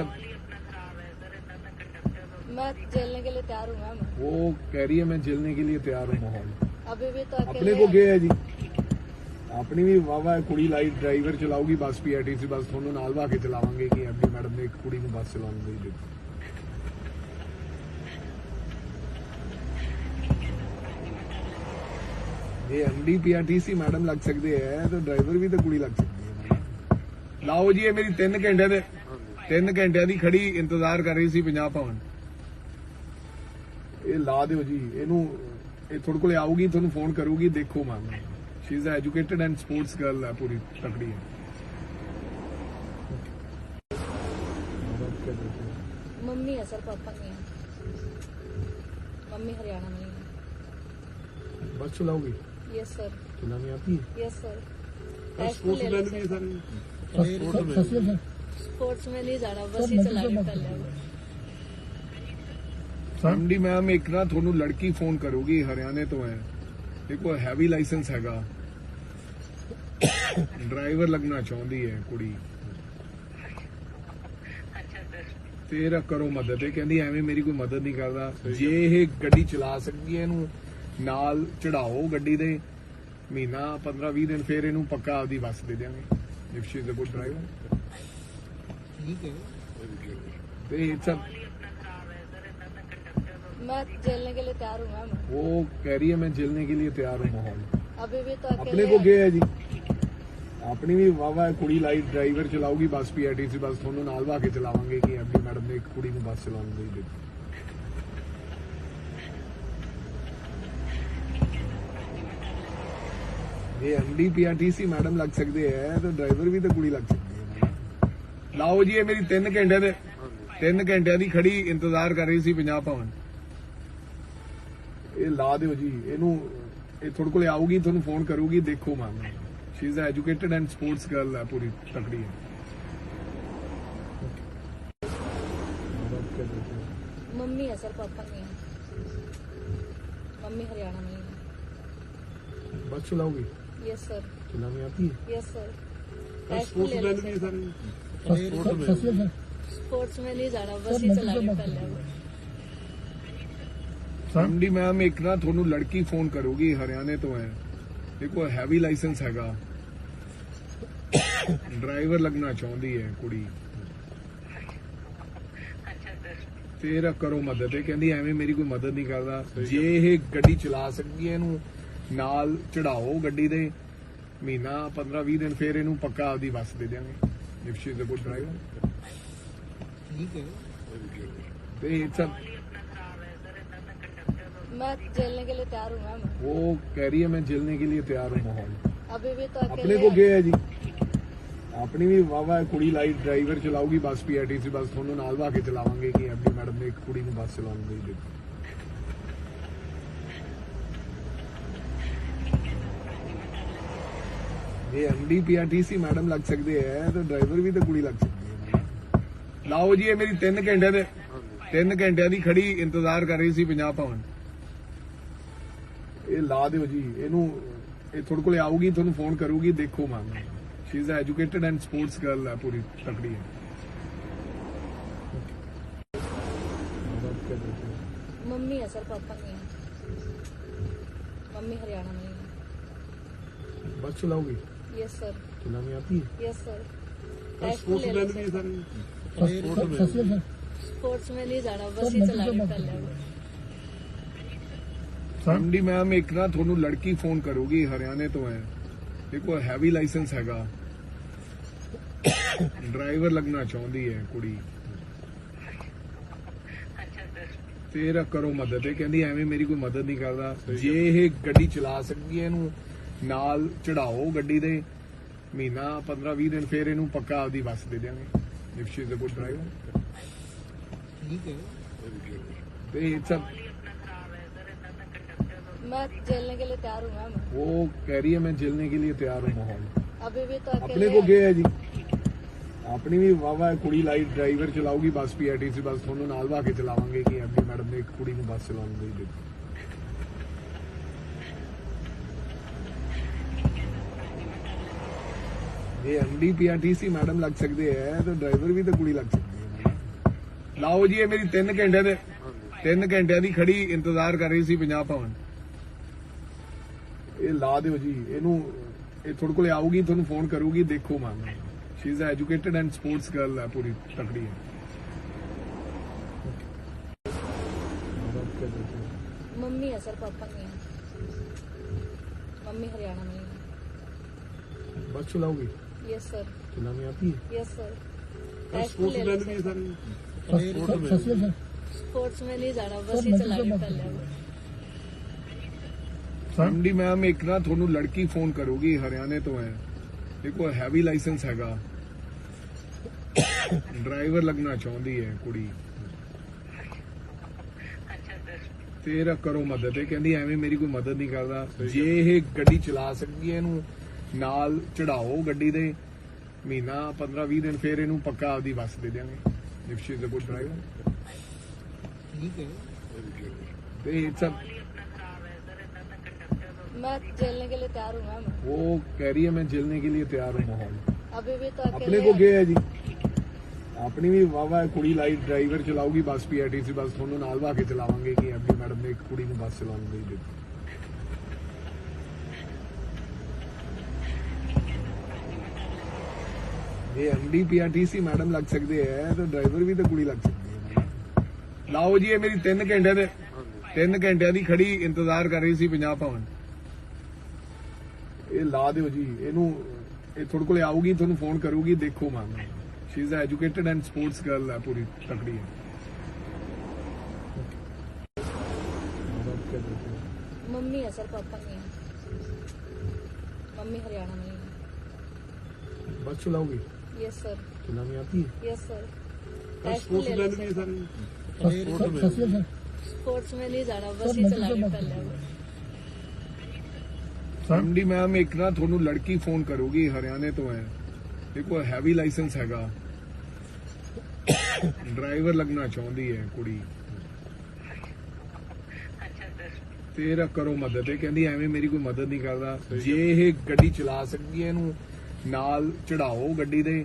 मैं झेलने के लिए तैयार हूँ मैम। वो कह रही है मैं झेलने के लिए तैयार हूँ माहौल अभी भी तो अपने अकेले को क्या है जी ਆਪਣੀ ਵੀ ਵਾਵਾ ਕੁੜੀ light driver ਚਲਾਊਗੀ bus PRTC bus ਤੁਹਾਨੂੰ ਨਾਲ ਵਾ ਕੇ ਚਲਾਵਾਂਗੇ ਕਿ ਐਮਡੀ ਮੈਡਮ ਨੇ ਇੱਕ ਕੁੜੀ ਨੂੰ ਬੱਸ ਚਲਾਉਣ ਲਈ ਦਿੱਤੀ ये एमडी पीआरटीसी मैडम लग सकते हैं तो ड्राइवर भी तो कुड़ी लग सकती है लाओ जी ये मेरी 3 घंटे ਦੇ 3 ਘੰਟਿਆਂ ਦੀ ਖੜੀ ਇੰਤਜ਼ਾਰ ਕਰ ਰਹੀ ਸੀ ਪੰਜਾਬ ਭਵਨ ਇਹ ਲਾ ਦਿਓ ਜੀ ਇਹਨੂੰ ਇਹ ਤੁਹਾਡੇ ਕੋਲੇ ਆਊਗੀ ਤੁਹਾਨੂੰ ਫੋਨ ਕਰੂਗੀ ਦੇਖੋ ma'am Shri is educated and sports girl ਹੈ ਪੂਰੀ ਤਕੜੀ ਹੈ मम्मी है सर, पापा नहीं है। मम्मी हरियाणा में है। बस चलाओगी यस सर। चलाने आती है यस सर। स्पोर्ट्स में भी सारे स्पोर्ट्स में नहीं जाना, बस ही चलानी पहले। ਐਮਡੀ ਮੈਮ ਇੱਕ ਨਾ ਤੁਹਾਨੂੰ ਲੜਕੀ ਫੋਨ ਕਰੂਗੀ ਹਰਿਆਣੇ ਤੋਂ ਹੈ ਦੇਖੋ ਹੈਵੀ ਲਾਇਸੈਂਸ ਹੈਗਾ ਡਰਾਈਵਰ ਲੱਗਣਾ ਚਾਹੁੰਦੀ ਹੈ ਕੁੜੀ ਤੇਰਾ ਕਰੋ ਮਦਦ ਇਹ ਕਹਿੰਦੀ ਐਵੇਂ ਮੇਰੀ ਕੋਈ ਮਦਦ ਨਹੀਂ ਕਰਦਾ ਜੇ ਇਹ ਗੱਡੀ ਚਲਾ ਸਕਦੀ ਹੈ ਇਹਨੂੰ ਨਾਲ ਚੜਾਓ ਗੱਡੀ ਦੇ ਮਹੀਨਾ 15-20 ਦਿਨ ਫਿਰ ਇਹਨੂੰ ਪੱਕਾ ਆਪਦੀ ਬੱਸ ਦੇ ਦਿਆਂਗੇ if she is a good driver ठीक है ਤੇ ਇਟਸ मैं झेलने के लिए तैयार हूँ मैम वो कह रही है मैं झेलने के लिए तैयार हूँ माहौल अभी भी तो अपने अकेले को क्या है जी अपनी भी वावा कुड़ी लाइट ड्राइवर चलाऊगी बस पीआरटीसी बस ਤੁਹਾਨੂੰ ਨਾਲ ਵਾ ਕੇ ਚਲਾਵਾਂਗੇ ਕਿ ਐਮਡੀ ਮੈਡਮ ਨੇ ਇੱਕ ਕੁੜੀ ਨੂੰ ਬੱਸ ਚਲਾਉਣ ਦੇ ਦਿੱਤੀ ये एमडी पीआरटीसी मैडम लग सकते हैं तो ड्राइवर भी तो कुड़ी लग सकती है लाओ जी ये मेरी 3 घंटे ਦੇ 3 ਘੰਟਿਆਂ ਦੀ ਖੜੀ ਇੰਤਜ਼ਾਰ ਕਰ ਰਹੀ ਸੀ ਪੰਜਾਬ ਭਵਨ ਇਹ ਲਾ ਦਿਓ ਜੀ ਇਹਨੂੰ ਇਹ ਤੁਹਾਡੇ ਕੋਲੇ ਆਊਗੀ ਤੁਹਾਨੂੰ ਫੋਨ ਕਰੂਗੀ ਦੇਖੋ Maan she is educated and sports girl ਹੈ ਪੂਰੀ ਤਕੜੀ ਹੈ मम्मी है सर पापा नहीं है मम्मी हरियाणा में ही है बस चलाओगी यस सर चलाने आती है यस सर स्पोर्ट्स मैन भी सारे स्पोर्ट्स में नहीं जाना बस ही चलानी पहले ਐਮਡੀ ਮੈਮ ਇੱਕ ਨਾ ਤੁਹਾਨੂੰ ਲੜਕੀ ਫੋਨ ਕਰੂਗੀ ਹਰਿਆਣੇ ਤੋਂ ਹੈ ਦੇਖੋ ਹੈਵੀ ਲਾਇਸੈਂਸ ਹੈਗਾ ਡਰਾਈਵਰ ਲੱਗਣਾ ਚਾਹੁੰਦੀ ਹੈ ਕੁੜੀ ਤੇਰਾ ਕਰੋ ਮਦਦ ਇਹ ਕਹਿੰਦੀ ਐਵੇਂ ਮੇਰੀ ਕੋਈ ਮਦਦ ਨਹੀਂ ਕਰਦਾ ਜੇ ਇਹ ਗੱਡੀ ਚਲਾ ਸਕਦੀ ਹੈ ਇਹਨੂੰ ਨਾਲ ਚੜਾਓ ਗੱਡੀ ਦੇ ਮਹੀਨਾ 15-20 ਦਿਨ ਫਿਰ ਇਹਨੂੰ ਪੱਕਾ ਆਪਦੀ ਬੱਸ ਦੇ ਦਿਆਂਗੇ if she is a good driver ठीक है ਤੇ ਇਟਸ मैं झेलने के लिए तैयार हूँ मैम वो कह रही है मैं झेलने के लिए तैयार हूँ माहौल अभी भी तो अपने अकेले को क्या है जी ਆਪਣੀ ਵੀ ਵਾਵਾ ਕੁੜੀ light driver ਚਲਾਊਗੀ bus PRTC bus ਤੁਹਾਨੂੰ ਨਾਲ ਵਾ ਕੇ ਚਲਾਵਾਂਗੇ ਕਿ ਐਮਡੀ ਮੈਡਮ ਨੇ ਇੱਕ ਕੁੜੀ ਨੂੰ ਬੱਸ ਚਲਾਉਣ ਦੇ ਦਿੱਤੀ ये एमडी पीआरटीसी मैडम लग सकते हैं तो ड्राइवर भी तो कुड़ी लग सकती है लाओ जी ये मेरी 3 घंटे ਦੇ 3 ਘੰਟਿਆਂ ਦੀ ਖੜੀ ਇੰਤਜ਼ਾਰ ਕਰ ਰਹੀ ਸੀ ਪੰਜਾਬ ਭਵਨ ਇਹ ਲਾ ਦਿਓ ਜੀ ਇਹਨੂੰ ਇਹ ਤੁਹਾਡੇ ਕੋਲੇ ਆਊਗੀ ਤੁਹਾਨੂੰ ਫੋਨ ਕਰੂਗੀ ਦੇਖੋ Maan she is educated and sports girl ਹੈ ਪੂਰੀ ਤਕੜੀ ਹੈ मम्मी है सर पापा नहीं है मम्मी हरियाणा में ही है बस चलाओगी यस सर चलाने आती है यस सर स्पोर्ट्स मैन भी सारे स्पोर्ट्स में नहीं जाना बस ही चलानी पहले ਐਮਡੀ ਮੈਮ ਇੱਕ ਨਾ ਤੁਹਾਨੂੰ ਲੜਕੀ ਫੋਨ ਕਰੂਗੀ ਹਰਿਆਣੇ ਤੋਂ ਹੈ ਦੇਖੋ ਹੈਵੀ ਲਾਇਸੈਂਸ ਹੈਗਾ ਡਰਾਈਵਰ ਲੱਗਣਾ ਚਾਹੁੰਦੀ ਹੈ ਕੁੜੀ ਤੇਰਾ ਕਰੋ ਮਦਦ ਇਹ ਕਹਿੰਦੀ ਐਵੇਂ ਮੇਰੀ ਕੋਈ ਮਦਦ ਨਹੀਂ ਕਰਦਾ ਜੇ ਇਹ ਗੱਡੀ ਚਲਾ ਸਕਦੀ ਹੈ ਇਹਨੂੰ ਨਾਲ ਚੜਾਓ ਗੱਡੀ ਦੇ ਮਹੀਨਾ 15-20 ਦਿਨ ਫਿਰ ਇਹਨੂੰ ਪੱਕਾ ਆਪਦੀ ਬੱਸ ਦੇ ਦਿਆਂਗੇ if she is a good driver ठीक है ਤੇ ਇਟਸ मैं झेलने के लिए तैयार हूँ मैम वो कह रही है मैं झेलने के लिए तैयार हूँ माहौल अभी भी तो अपने अकेले को क्या है जी ਆਪਣੀ ਵੀ ਵਾਵਾ ਕੁੜੀ light driver ਚਲਾਊਗੀ bus PRTC bus ਤੁਹਾਨੂੰ ਨਾਲ ਵਾ ਕੇ ਚਲਾਵਾਂਗੇ ਕਿ ਐਮਡੀ ਮੈਡਮ ਨੇ ਇੱਕ ਕੁੜੀ ਨੂੰ ਬੱਸ ਚਲਾਉਣ ਦੇ ਦਿੱਤੀ ये एमडी पीआरटीसी मैडम लग सकते हैं तो ड्राइवर भी तो कुड़ी लग सकती है लाओ जी ये मेरी 3 घंटे ਦੇ 3 ਘੰਟਿਆਂ ਦੀ ਖੜੀ ਇੰਤਜ਼ਾਰ ਕਰ ਰਹੀ ਸੀ ਪੰਜਾਬ ਭਵਨ ਇਹ ਲਾ ਦਿਓ ਜੀ ਇਹਨੂੰ ਇਹ ਤੁਹਾਡੇ ਕੋਲੇ ਆਊਗੀ ਤੁਹਾਨੂੰ ਫੋਨ ਕਰੂਗੀ ਦੇਖੋ Maan she is educated and sports girl ਹੈ ਪੂਰੀ ਤਕੜੀ ਹੈ मम्मी है सर पापा नहीं है मम्मी हरियाणा में ही है बस चलाओगी यस सर चलाने आती है यस सर स्पोर्ट्स मैन भी सारे स्पोर्ट्स में नहीं जाना बस ही चलानी पहले ਐਮਡੀ ਮੈਮ ਇੱਕ ਨਾ ਤੁਹਾਨੂੰ ਲੜਕੀ ਫੋਨ ਕਰੂਗੀ ਹਰਿਆਣੇ ਤੋਂ ਹੈ ਦੇਖੋ ਹੈਵੀ ਲਾਇਸੈਂਸ ਹੈਗਾ ਡਰਾਈਵਰ ਲੱਗਣਾ ਚਾਹੁੰਦੀ ਹੈ ਕੁੜੀ ਤੇਰਾ ਕਰੋ ਮਦਦ ਇਹ ਕਹਿੰਦੀ ਐਵੇਂ ਮੇਰੀ ਕੋਈ ਮਦਦ ਨਹੀਂ ਕਰਦਾ ਜੇ ਇਹ ਗੱਡੀ ਚਲਾ ਸਕਦੀ ਹੈ ਇਹਨੂੰ ਨਾਲ ਚੜਾਓ ਗੱਡੀ ਦੇ ਮਹੀਨਾ 15-20 ਦਿਨ ਫਿਰ ਇਹਨੂੰ ਪੱਕਾ ਆਪਦੀ ਬੱਸ ਦੇ ਦਿਆਂਗੇ if she is a good driver ठीक है ते सब मैं झेलने के लिए तैयार हूँ मैम। वो कह रही है मैं झेलने के लिए तैयार हूँ माहौल। अभी भी तो अपने अकेले को क्या है जी, अपनी भी वावा कुड़ी लाई ड्राइवर चलाऊगी बस पीआरटीसी बस थोनों नाल वा के चलावांगे कि एमडी मैडम ने एक कुड़ी ਨੂੰ बस चलाਉਣ नहीं ਦਿੱਤੀ। ये एमडी पीआरटीसी मैडम लग सकते हैं तो ड्राइवर भी तो कुड़ी लग सकती है। लाओ जी ये मेरी 3 घंटे ਦੇ 3 ਘੰਟਿਆਂ ਦੀ ਖੜੀ ਇੰਤਜ਼ਾਰ ਕਰ ਰਹੀ ਸੀ ਪੰਜਾਬ ਭਵਨ। ਇਹ ਲਾ ਦਿਓ ਜੀ ਇਹਨੂੰ, ਇਹ ਤੁਹਾਡੇ ਕੋਲੇ ਆਊਗੀ ਤੁਹਾਨੂੰ ਫੋਨ ਕਰੂਗੀ ਦੇਖੋ ਮਾਂ। Shri is educated and sports girl ਹੈ ਪੂਰੀ ਤਕੜੀ ਹੈ। मम्मी है सर, पापा नहीं है। मम्मी हरियाणा में है। बस चलाओगी? Yes sir. चलानी आती है? Yes sir. स्पोर्ट्स मैन भी है सारे। स्पोर्ट्स में नहीं जाना, बस ही चलानी पहले। एमडी मैम एक ना ਤੁਹਾਨੂੰ ਲੜਕੀ ਫੋਨ ਕਰੂਗੀ ਹਰਿਆਣੇ ਤੋਂ ਹੈ, ਦੇਖੋ ਹੈਵੀ ਲਾਇਸੈਂਸ ਹੈਗਾ, ਡਰਾਈਵਰ ਲੱਗਣਾ ਚਾਹੁੰਦੀ ਹੈ ਕੁੜੀ। ਤੇਰਾ ਕਰੋ ਮਦਦ, ਇਹ ਕਹਿੰਦੀ ਐਵੇਂ ਮੇਰੀ ਕੋਈ ਮਦਦ ਨਹੀਂ ਕਰਦਾ। ਜੇ ਇਹ ਗੱਡੀ ਚਲਾ ਸਕਦੀ ਹੈ ਇਹਨੂੰ ਨਾਲ ਚੜਾਓ ਗੱਡੀ ਦੇ,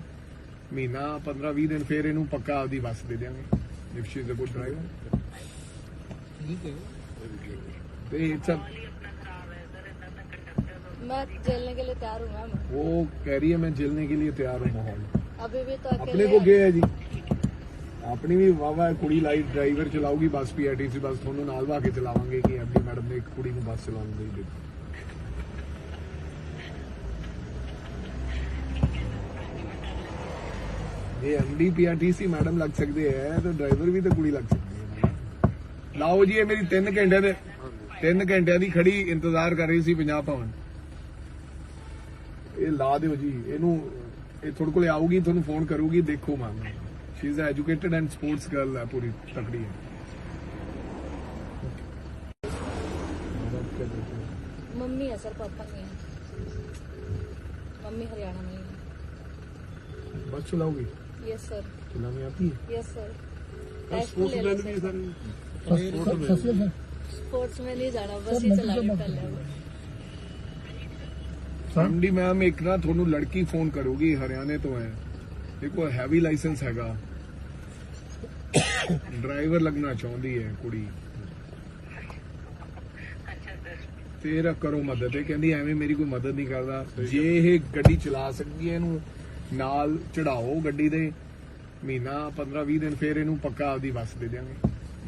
ਮਹੀਨਾ 15-20 ਦਿਨ ਫਿਰ ਇਹਨੂੰ ਪੱਕਾ ਆਪਦੀ ਬੱਸ ਦੇ ਦਿਆਂਗੇ। If she is a good driver ठीक है। ਤੇ ਸਭ मैं झेलने के लिए तैयार हूँ मैम। वो कह रही है मैं झेलने के लिए तैयार हूँ माहौल। अभी भी तो अपने अकेले को क्या है जी, अपनी भी वावा कुड़ी लाई ड्राइवर चलाऊगी बस पीआरटीसी बस थोनों नाल वा के चलावांगे कि एमडी मैडम ने एक कुड़ी ਨੂੰ बस चलाਉਣ नहीं ਦਿੱਤੀ। ये एमडी पीआरटीसी मैडम लग सकते हैं तो ड्राइवर भी तो कुड़ी लग सकती है। लाओ जी ये मेरी 3 ਘੰਟੇ ਦੇ 3 ਘੰਟਿਆਂ ਦੀ ਖੜੀ ਇੰਤਜ਼ਾਰ ਕਰ ਰਹੀ ਸੀ ਪੰਜਾਬ ਭਵਨ। ਇਹ ਲਾ ਦਿਓ ਜੀ ਇਹਨੂੰ, ਇਹ ਤੁਹਾਡੇ ਕੋਲੇ ਆਊਗੀ ਤੁਹਾਨੂੰ ਫੋਨ ਕਰੂਗੀ ਦੇਖੋ ਮਾਂ। Shri is educated and sports girl ਹੈ ਪੂਰੀ ਤਕੜੀ ਹੈ। मम्मी है सर, पापा नहीं है। मम्मी हरियाणा में है। बस चलाओगी? Yes sir. चलानी आती है? Yes sir. स्पोर्ट्स मैन भी है सारे। स्पोर्ट्स में नहीं जाना, बस ही चलानी पहले। एमडी मैम एक ना ਤੁਹਾਨੂੰ ਲੜਕੀ ਫੋਨ ਕਰੂਗੀ ਹਰਿਆਣੇ ਤੋਂ ਹੈ, ਦੇਖੋ ਹੈਵੀ ਲਾਇਸੈਂਸ ਹੈਗਾ, ਡਰਾਈਵਰ ਲੱਗਣਾ ਚਾਹੁੰਦੀ ਹੈ ਕੁੜੀ। ਤੇਰਾ ਕਰੋ ਮਦਦ, ਇਹ ਕਹਿੰਦੀ ਐਵੇਂ ਮੇਰੀ ਕੋਈ ਮਦਦ ਨਹੀਂ ਕਰਦਾ। ਜੇ ਇਹ ਗੱਡੀ ਚਲਾ ਸਕਦੀ ਹੈ ਇਹਨੂੰ ਨਾਲ ਚੜਾਓ ਗੱਡੀ ਦੇ, ਮਹੀਨਾ 15-20 ਦਿਨ ਫਿਰ ਇਹਨੂੰ ਪੱਕਾ ਆਪਦੀ ਬੱਸ ਦੇ ਦਿਆਂਗੇ।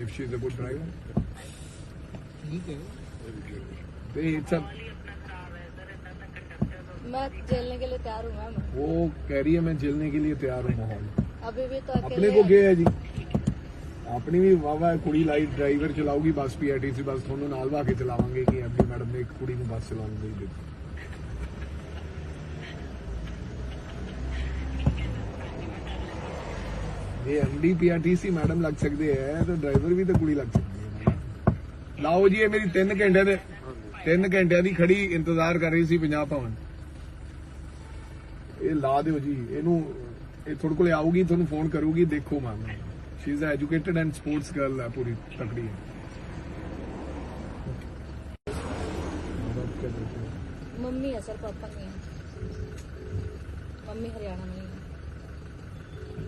If she is a good driver ठीक है। ਤੇ ਸਭ मैं झेलने के लिए तैयार हूँ मैम। वो कह रही है मैं झेलने के लिए तैयार हूँ माहौल। अभी भी तो अपने अकेले को क्या है जी, अपनी भी वावा कुड़ी लाई ड्राइवर चलाऊगी बस पीआरटीसी बस थोनों नाल वा के चलावांगे कि एमडी मैडम ने एक कुड़ी ਨੂੰ बस चलाਉਣ नहीं ਦਿੱਤੀ। ये एमडी पीआरटीसी मैडम लग सकते हैं तो ड्राइवर भी तो कुड़ी लग सकती है। लाओ जी ये मेरी 3 ਘੰਟੇ ਦੇ 3 ਘੰਟਿਆਂ ਦੀ ਖੜੀ ਇੰਤਜ਼ਾਰ ਕਰ ਰਹੀ ਸੀ ਪੰਜਾਬ ਭਵਨ। ਇਹ ਲਾ ਦਿਓ ਜੀ ਇਹਨੂੰ, ਇਹ ਤੁਹਾਡੇ ਕੋਲੇ ਆਊਗੀ ਤੁਹਾਨੂੰ ਫੋਨ ਕਰੂਗੀ ਦੇਖੋ ਮਾਂ। Shri is educated and sports girl ਹੈ ਪੂਰੀ ਤਕੜੀ ਹੈ। मम्मी है सर, पापा नहीं है। मम्मी हरियाणा में है।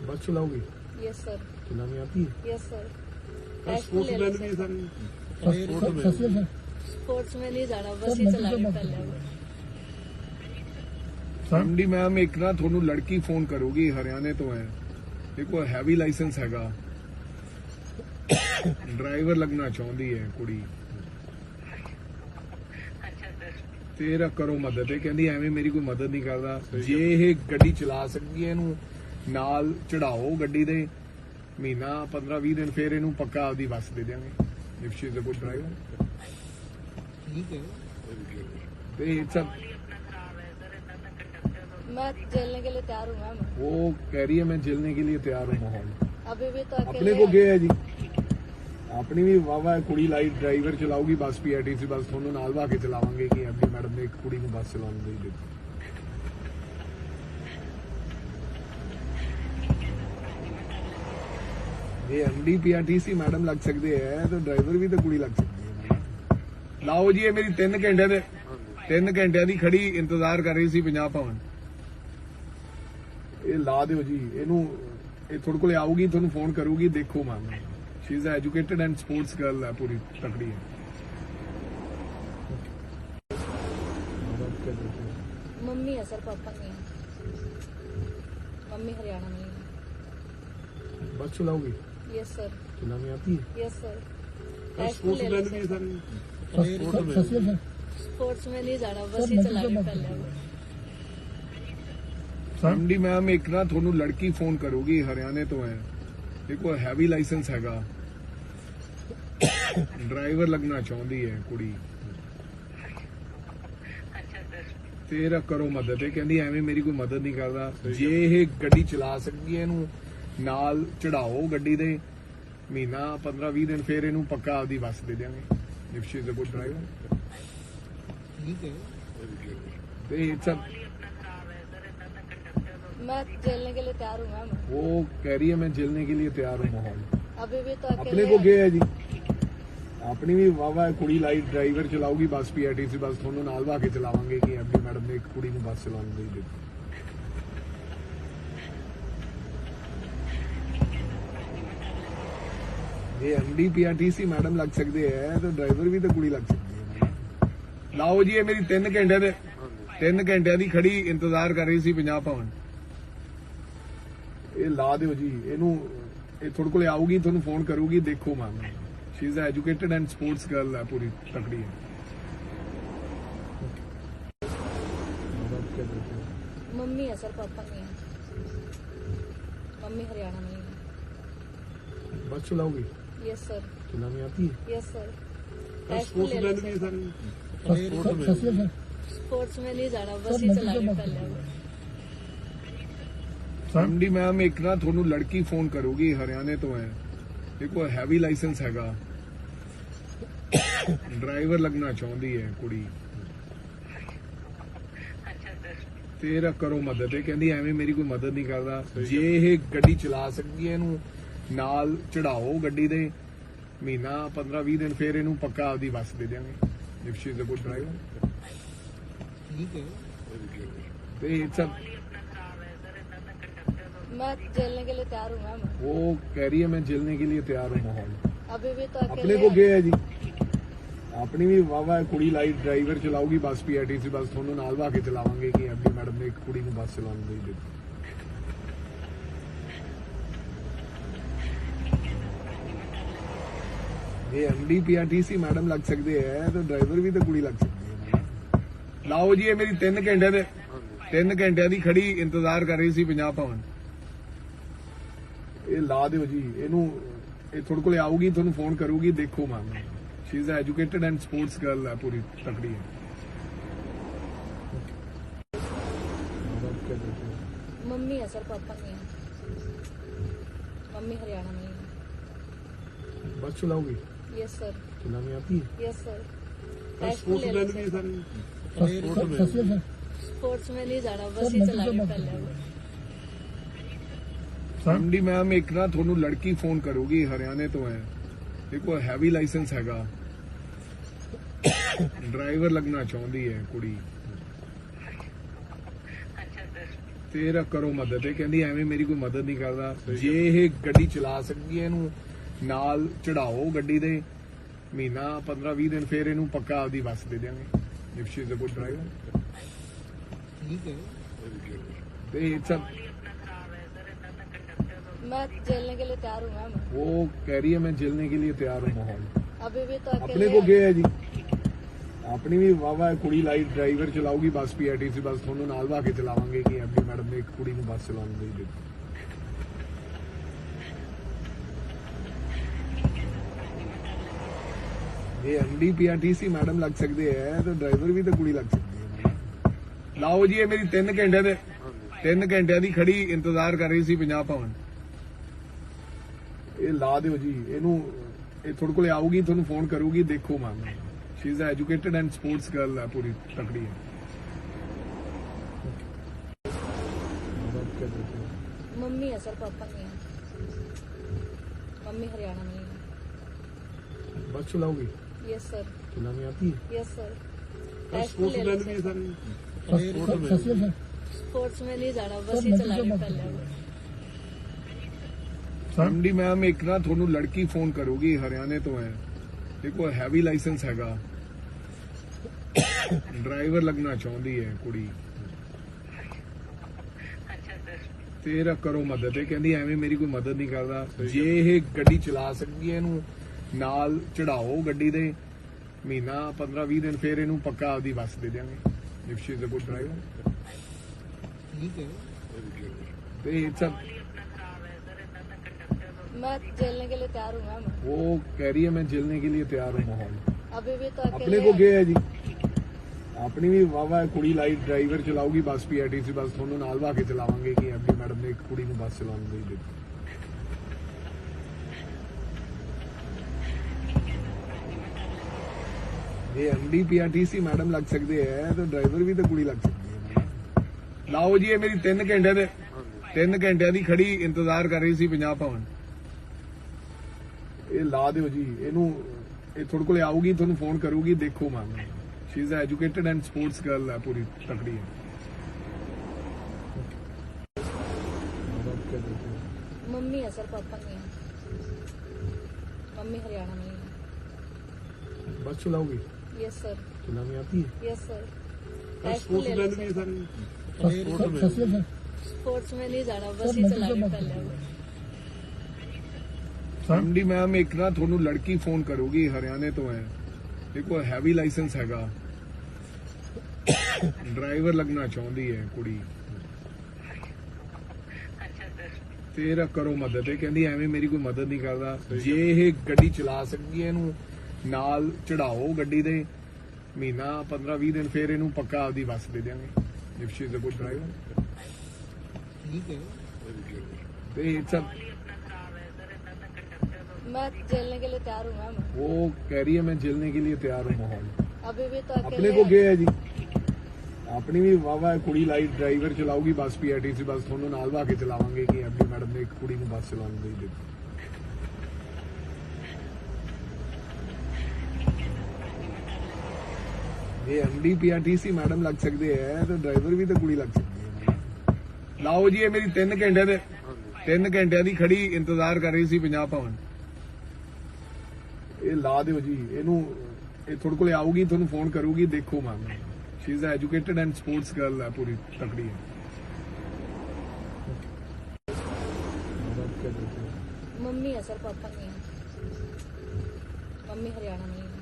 बस चलाओगी? Yes sir. चलानी आती है? Yes sir. स्पोर्ट्स मैन भी है सारे। स्पोर्ट्स में नहीं जाना, बस ही चलानी पहले। एमडी मैम एक ना ਤੁਹਾਨੂੰ ਲੜਕੀ ਫੋਨ ਕਰੂਗੀ ਹਰਿਆਣੇ ਤੋਂ ਹੈ, ਦੇਖੋ ਹੈਵੀ ਲਾਇਸੈਂਸ ਹੈਗਾ, ਡਰਾਈਵਰ ਲੱਗਣਾ ਚਾਹੁੰਦੀ ਹੈ ਕੁੜੀ। ਤੇਰਾ ਕਰੋ ਮਦਦ, ਇਹ ਕਹਿੰਦੀ ਐਵੇਂ ਮੇਰੀ ਕੋਈ ਮਦਦ ਨਹੀਂ ਕਰਦਾ। ਜੇ ਇਹ ਗੱਡੀ ਚਲਾ ਸਕਦੀ ਹੈ ਇਹਨੂੰ ਨਾਲ ਚੜਾਓ ਗੱਡੀ ਦੇ, ਮਹੀਨਾ 15-20 ਦਿਨ ਫਿਰ ਇਹਨੂੰ ਪੱਕਾ ਆਪਦੀ ਬੱਸ ਦੇ ਦਿਆਂਗੇ। If she is a good driver ठीक है। ਤੇ ਸਭ मैं झेलने के लिए तैयार हूँ मैम। वो कह रही है मैं झेलने के लिए तैयार हूँ माहौल। अभी भी तो अपने अकेले को क्या है जी, अपनी भी वावा कुड़ी लाई ड्राइवर चलाऊगी बस पीआरटीसी बस थोनों नाल वा के चलावांगे कि एमडी मैडम ने एक कुड़ी ਨੂੰ बस चलाਉਣ नहीं ਦਿੱਤੀ। ये एमडी पीआरटीसी मैडम लग सकते हैं तो ड्राइवर भी तो कुड़ी लग सकती है। लाओ जी, ये मेरी 3 घंटे ਦੇ 3 ਘੰਟਿਆਂ ਦੀ ਖੜੀ ਇੰਤਜ਼ਾਰ ਕਰ ਰਹੀ ਸੀ ਪੰਜਾਬ ਭਵਨ। ਇਹ ਲਾ ਦਿਓ ਜੀ ਇਹਨੂੰ, ਇਹ ਤੁਹਾਡੇ ਕੋਲੇ ਆਊਗੀ, ਤੁਹਾਨੂੰ ਫੋਨ ਕਰੂਗੀ, ਦੇਖੋ ma'am. Shri is educated and sports girl ਹੈ, ਪੂਰੀ ਤਕੜੀ ਹੈ। मम्मी है सर, पापा नहीं है। मम्मी हरियाणा में है। बस चलाओगी? Yes sir. चलानी आती है? Yes sir. स्पोर्ट्स मैन भी है सारे। स्पोर्ट्स में नहीं जाना, बस ही चलानी पहले। एमडी मैम एक ना ਤੁਹਾਨੂੰ ਲੜਕੀ ਫੋਨ ਕਰੂਗੀ, ਹਰਿਆਣੇ ਤੋਂ ਹੈ, ਦੇਖੋ ਹੈਵੀ ਲਾਇਸੈਂਸ ਹੈਗਾ, ਡਰਾਈਵਰ ਲੱਗਣਾ ਚਾਹੁੰਦੀ ਹੈ ਕੁੜੀ। ਤੇਰਾ ਕਰੋ ਮਦਦ। ਇਹ ਕਹਿੰਦੀ ਐਵੇਂ ਮੇਰੀ ਕੋਈ ਮਦਦ ਨਹੀਂ ਕਰਦਾ, ਜੇ ਇਹ ਗੱਡੀ ਚਲਾ ਸਕਦੀ ਹੈ ਇਹਨੂੰ ਨਾਲ ਚੜਾਓ ਗੱਡੀ ਦੇ, ਮਹੀਨਾ 15-20 ਦਿਨ ਫਿਰ ਇਹਨੂੰ ਪੱਕਾ ਆਪਦੀ ਬੱਸ ਦੇ ਦਿਆਂਗੇ। If she is a good driver. ठीक है। ਤੇ ਇਟਸ मैं झेलने के लिए तैयार हूँ मैम। वो कह रही है मैं झेलने के लिए तैयार हूँ माहौल। अभी भी तो अपने अकेले को क्या है जी, अपनी भी वावा कुड़ी लाइट ड्राइवर चलाऊगी बस, पीआरटीसी बस ਤੁਹਾਨੂੰ ਨਾਲ ਵਾ ਕੇ ਚਲਾਵਾਂਗੇ ਕਿ ਐਮਡੀ ਮੈਡਮ ਨੇ ਇੱਕ ਕੁੜੀ ਨੂੰ ਬੱਸ ਚਲਾਉਣ ਲਈ ਦਿੱਤੀ। ये एमडी पीआरटीसी मैडम लग सकते हैं तो ड्राइवर भी तो कुड़ी लग सकती है। लाओ जी, ये मेरी 3 घंटे ਦੇ 3 ਘੰਟਿਆਂ ਦੀ ਖੜੀ ਇੰਤਜ਼ਾਰ ਕਰ ਰਹੀ ਸੀ ਪੰਜਾਬ ਭਵਨ। ਇਹ ਲਾ ਦਿਓ ਜੀ ਇਹਨੂੰ, ਇਹ ਤੁਹਾਡੇ ਕੋਲੇ ਆਊਗੀ, ਤੁਹਾਨੂੰ ਫੋਨ ਕਰੂਗੀ, ਦੇਖੋ ma'am. Shri is educated and sports girl ਹੈ, ਪੂਰੀ ਤਕੜੀ ਹੈ। मम्मी है सर, पापा नहीं है। मम्मी हरियाणा में है। बस चलाओगी? Yes sir. चलानी आती है? Yes sir. स्पोर्ट्स मैन भी है सारे। स्पोर्ट्स में नहीं जाना, बस ही चलानी पहले। एमडी मैम एक ना ਤੁਹਾਨੂੰ ਲੜਕੀ ਫੋਨ ਕਰੂਗੀ, ਹਰਿਆਣੇ ਤੋਂ ਹੈ, ਦੇਖੋ ਹੈਵੀ ਲਾਇਸੈਂਸ ਹੈਗਾ, ਡਰਾਈਵਰ ਲੱਗਣਾ ਚਾਹੁੰਦੀ ਹੈ ਕੁੜੀ। ਤੇਰਾ ਕਰੋ ਮਦਦ। ਇਹ ਕਹਿੰਦੀ ਐਵੇਂ ਮੇਰੀ ਕੋਈ ਮਦਦ ਨਹੀਂ ਕਰਦਾ, ਜੇ ਇਹ ਗੱਡੀ ਚਲਾ ਸਕਦੀ ਹੈ ਇਹਨੂੰ ਨਾਲ ਚੜਾਓ ਗੱਡੀ ਦੇ, ਮਹੀਨਾ 15-20 ਦਿਨ ਫਿਰ ਇਹਨੂੰ ਪੱਕਾ ਆਪਦੀ ਬੱਸ ਦੇ ਦਿਆਂਗੇ। If she is a good driver. ठीक है। ਤੇ ਇਟਸ मैं झेलने के लिए तैयार हूँ मैम। वो कह रही है मैं झेलने के लिए तैयार हूँ माहौल। अभी भी तो अपने अकेले को क्या है जी, अपनी भी वावा कुड़ी लाइट ड्राइवर चलाऊगी बस, पीआरटीसी बस ਤੁਹਾਨੂੰ ਨਾਲ ਵਾ ਕੇ ਚਲਾਵਾਂਗੇ ਕਿ ਐਮਡੀ ਮੈਡਮ ਨੇ ਇੱਕ ਕੁੜੀ ਨੂੰ ਬੱਸ ਚਲਾਉਣ ਲਈ ਦਿੱਤੀ। ये एमडी पीआरटीसी मैडम लग सकते हैं तो ड्राइवर भी तो कुड़ी लग सकती है। लाओ जी, ये मेरी 3 घंटे ਦੇ 3 ਘੰਟਿਆਂ ਦੀ ਖੜੀ ਇੰਤਜ਼ਾਰ ਕਰ ਰਹੀ ਸੀ ਪੰਜਾਬ ਭਵਨ। ਇਹ ਲਾ ਦਿਓ ਜੀ ਇਹਨੂੰ, ਇਹ ਤੁਹਾਡੇ ਕੋਲੇ ਆਊਗੀ, ਤੁਹਾਨੂੰ ਫੋਨ ਕਰੂਗੀ, ਦੇਖੋ ma'am. Shri is educated and sports girl ਹੈ, ਪੂਰੀ ਤਕੜੀ ਹੈ। मम्मी है सर, पापा नहीं है। मम्मी हरियाणा में है। बस चलाओगी? Yes sir. चलानी आती है? Yes sir. स्पोर्ट्स मैन भी है सारे। स्पोर्ट्स में नहीं जाना, बस ही चलानी पहले। एमडी मैम एक ना ਤੁਹਾਨੂੰ ਲੜਕੀ ਫੋਨ ਕਰੂਗੀ, ਹਰਿਆਣੇ ਤੋਂ ਹੈ, ਦੇਖੋ ਹੈਵੀ ਲਾਇਸੈਂਸ ਹੈਗਾ, ਡਰਾਈਵਰ ਲੱਗਣਾ ਚਾਹੁੰਦੀ ਹੈ ਕੁੜੀ। ਤੇਰਾ ਕਰੋ ਮਦਦ। ਇਹ ਕਹਿੰਦੀ ਐਵੇਂ ਮੇਰੀ ਕੋਈ ਮਦਦ ਨਹੀਂ ਕਰਦਾ, ਜੇ ਇਹ ਗੱਡੀ ਚਲਾ ਸਕਦੀ ਹੈ ਇਹਨੂੰ ਨਾਲ ਚੜਾਓ ਗੱਡੀ ਦੇ, ਮਹੀਨਾ 15-20 ਦਿਨ ਫਿਰ ਇਹਨੂੰ ਪੱਕਾ ਆਪਦੀ ਬੱਸ ਦੇ ਦਿਆਂਗੇ। If she is a good driver. ठीक है। ਤੇ ਇਟਸ मैं झेलने के लिए तैयार हूँ मैम। वो कह रही है मैं झेलने के लिए तैयार हूँ माहौल। अभी भी तो अपने अकेले को क्या है जी, अपनी भी वावा कुड़ी लाइट ड्राइवर चलाऊगी बस, पीआरटीसी बस ਤੁਹਾਨੂੰ ਨਾਲ ਵਾ ਕੇ ਚਲਾਵਾਂਗੇ ਕਿ ਐਮਡੀ ਮੈਡਮ ਨੇ ਇੱਕ ਕੁੜੀ ਨੂੰ ਬੱਸ ਚਲਾਉਣ ਲਈ ਦਿੱਤੀ। ये एमडी पीआरटीसी मैडम लग सकते हैं तो ड्राइवर भी तो कुड़ी लग सकती है। लाओ जी, ये मेरी 3 घंटे ਦੇ 3 ਘੰਟਿਆਂ ਦੀ ਖੜੀ ਇੰਤਜ਼ਾਰ ਕਰ ਰਹੀ ਸੀ ਪੰਜਾਬ ਭਵਨ। ਇਹ ਲਾ ਦਿਓ ਜੀ ਇਹਨੂੰ, ਇਹ ਤੁਹਾਡੇ ਕੋਲੇ ਆਊਗੀ, ਤੁਹਾਨੂੰ ਫੋਨ ਕਰੂਗੀ, ਦੇਖੋ ma'am. Shri is educated and sports girl ਹੈ, ਪੂਰੀ ਤਕੜੀ ਹੈ। मम्मी है सर, पापा नहीं है। मम्मी हरियाणा में ही है। बस चलाओगी? Yes sir. चलानी आती है? Yes sir. स्पोर्ट्स मैन भी है सारे? स्पोर्ट्स में नहीं जाना, बस ही चलानी पहले। एमडी मैम एक ना ਤੁਹਾਨੂੰ ਲੜਕੀ ਫੋਨ ਕਰੂਗੀ ਹਰਿਆਣੇ ਤੋਂ ਹੈ ਦੇਖੋ ਹੈਵੀ ਲਾਇਸੈਂਸ ਹੈਗਾ ਡਰਾਈਵਰ ਲੱਗਣਾ ਚਾਹੁੰਦੀ ਹੈ ਕੁੜੀ ਤੇਰਾ ਕਰੋ ਮਦਦ ਇਹ ਕਹਿੰਦੀ ਐਵੇਂ ਮੇਰੀ ਕੋਈ ਮਦਦ ਨਹੀਂ ਕਰਦਾ ਜੇ ਇਹ ਗੱਡੀ ਚਲਾ ਸਕਦੀ ਹੈ ਇਹਨੂੰ ਨਾਲ ਚੜਾਓ ਗੱਡੀ ਦੇ ਮਹੀਨਾ 15-20 ਦਿਨ ਫਿਰ ਇਹਨੂੰ ਪੱਕਾ ਆਪਦੀ ਬੱਸ ਦੇ ਦਿਆਂਗੇ if she is a good driver ठीक है ਤੇ ਇਟਸ मैं झेलने के लिए तैयार हूँ मैम। वो कह रही है मैं झेलने के लिए तैयार हूँ माहौल अभी भी तो अपने अकेले को क्या है जी अपनी भी वावा कुड़ी लाइट ड्राइवर चलाऊगी बस पीआरटीसी बस थोनों नाल वा के चलावांगे कि एमडी मैडम ने एक कुड़ी ਨੂੰ बस चलाने नहीं दी ये एमडी पीआरटीसी मैडम लग सकते हैं तो ड्राइवर भी तो कुड़ी लग सकती है लाओ जी ये मेरी 3 घंटे ਦੇ 3 ਘੰਟਿਆਂ ਦੀ ਖੜੀ ਇੰਤਜ਼ਾਰ ਕਰ ਰਹੀ ਸੀ 50 ਭਵਨ ਇਹ ਲਾ ਦਿਓ ਜੀ ਇਹਨੂੰ ਇਹ ਤੁਹਾਡੇ ਕੋਲੇ ਆਊਗੀ ਤੁਹਾਨੂੰ ਫੋਨ ਕਰੂਗੀ ਦੇਖੋ ma'am Shri is educated and sports girl ਹੈ ਪੂਰੀ ਤਕੜੀ ਹੈ मम्मी है सर, पापा नहीं है। मम्मी हरियाणा में ही है। बस चलाओगी? Yes sir. चलानी आती है? Yes sir. स्पोर्ट्स मैन भी है सारे? स्पोर्ट्स में नहीं जाना, बस ही चलानी पहले। एमडी मैम एक ना ਤੁਹਾਨੂੰ ਲੜਕੀ ਫੋਨ ਕਰੂਗੀ ਹਰਿਆਣੇ ਤੋਂ ਹੈ ਦੇਖੋ ਹੈਵੀ ਲਾਇਸੈਂਸ ਹੈਗਾ ਡਰਾਈਵਰ ਲੱਗਣਾ ਚਾਹੁੰਦੀ ਹੈ ਕੁੜੀ ਤੇਰਾ ਕਰੋ ਮਦਦ ਇਹ ਕਹਿੰਦੀ ਐਵੇਂ ਮੇਰੀ ਕੋਈ ਮਦਦ ਨਹੀਂ ਕਰਦਾ ਜੇ ਇਹ ਗੱਡੀ ਚਲਾ ਸਕਦੀ ਹੈ ਇਹਨੂੰ ਨਾਲ ਚੜਾਓ ਗੱਡੀ ਦੇ ਮਹੀਨਾ 15-20 ਦਿਨ ਫਿਰ ਇਹਨੂੰ ਪੱਕਾ ਆਪਦੀ ਬੱਸ ਦੇ ਦਿਆਂਗੇ if she is a good driver ठीक है ਤੇ ਇਟਸ मैं झेलने के लिए तैयार हूँ मैम। वो कह रही है मैं झेलने के लिए तैयार हूँ माहौल अभी भी तो अपने अकेले को क्या है जी अपनी भी वावा कुड़ी लाइट ड्राइवर चलाऊगी बस पीआरटीसी बस थोनों नाल वा के चलावांगे कि एमडी मैडम ने एक कुड़ी ਨੂੰ बस चलाने नहीं दी ये एमडी पीआरटीसी मैडम लग सकते हैं तो ड्राइवर भी तो कुड़ी लग सकती है लाओ जी ये मेरी 3 ਘੰਟੇ ਦੇ 3 ਘੰਟਿਆਂ ਦੀ ਖੜੀ ਇੰਤਜ਼ਾਰ ਕਰ ਰਹੀ ਸੀ 50 ਭਵਨ ਇਹ ਲਾ ਦਿਓ ਜੀ ਇਹਨੂੰ ਇਹ ਤੁਹਾਡੇ ਕੋਲੇ ਆਊਗੀ ਤੁਹਾਨੂੰ ਫੋਨ ਕਰੂਗੀ ਦੇਖੋ ma'am Shri is educated and sports girl ਹੈ ਪੂਰੀ ਤਕੜੀ ਹੈ मम्मी है सर, पापा नहीं है। मम्मी हरियाणा में ही है।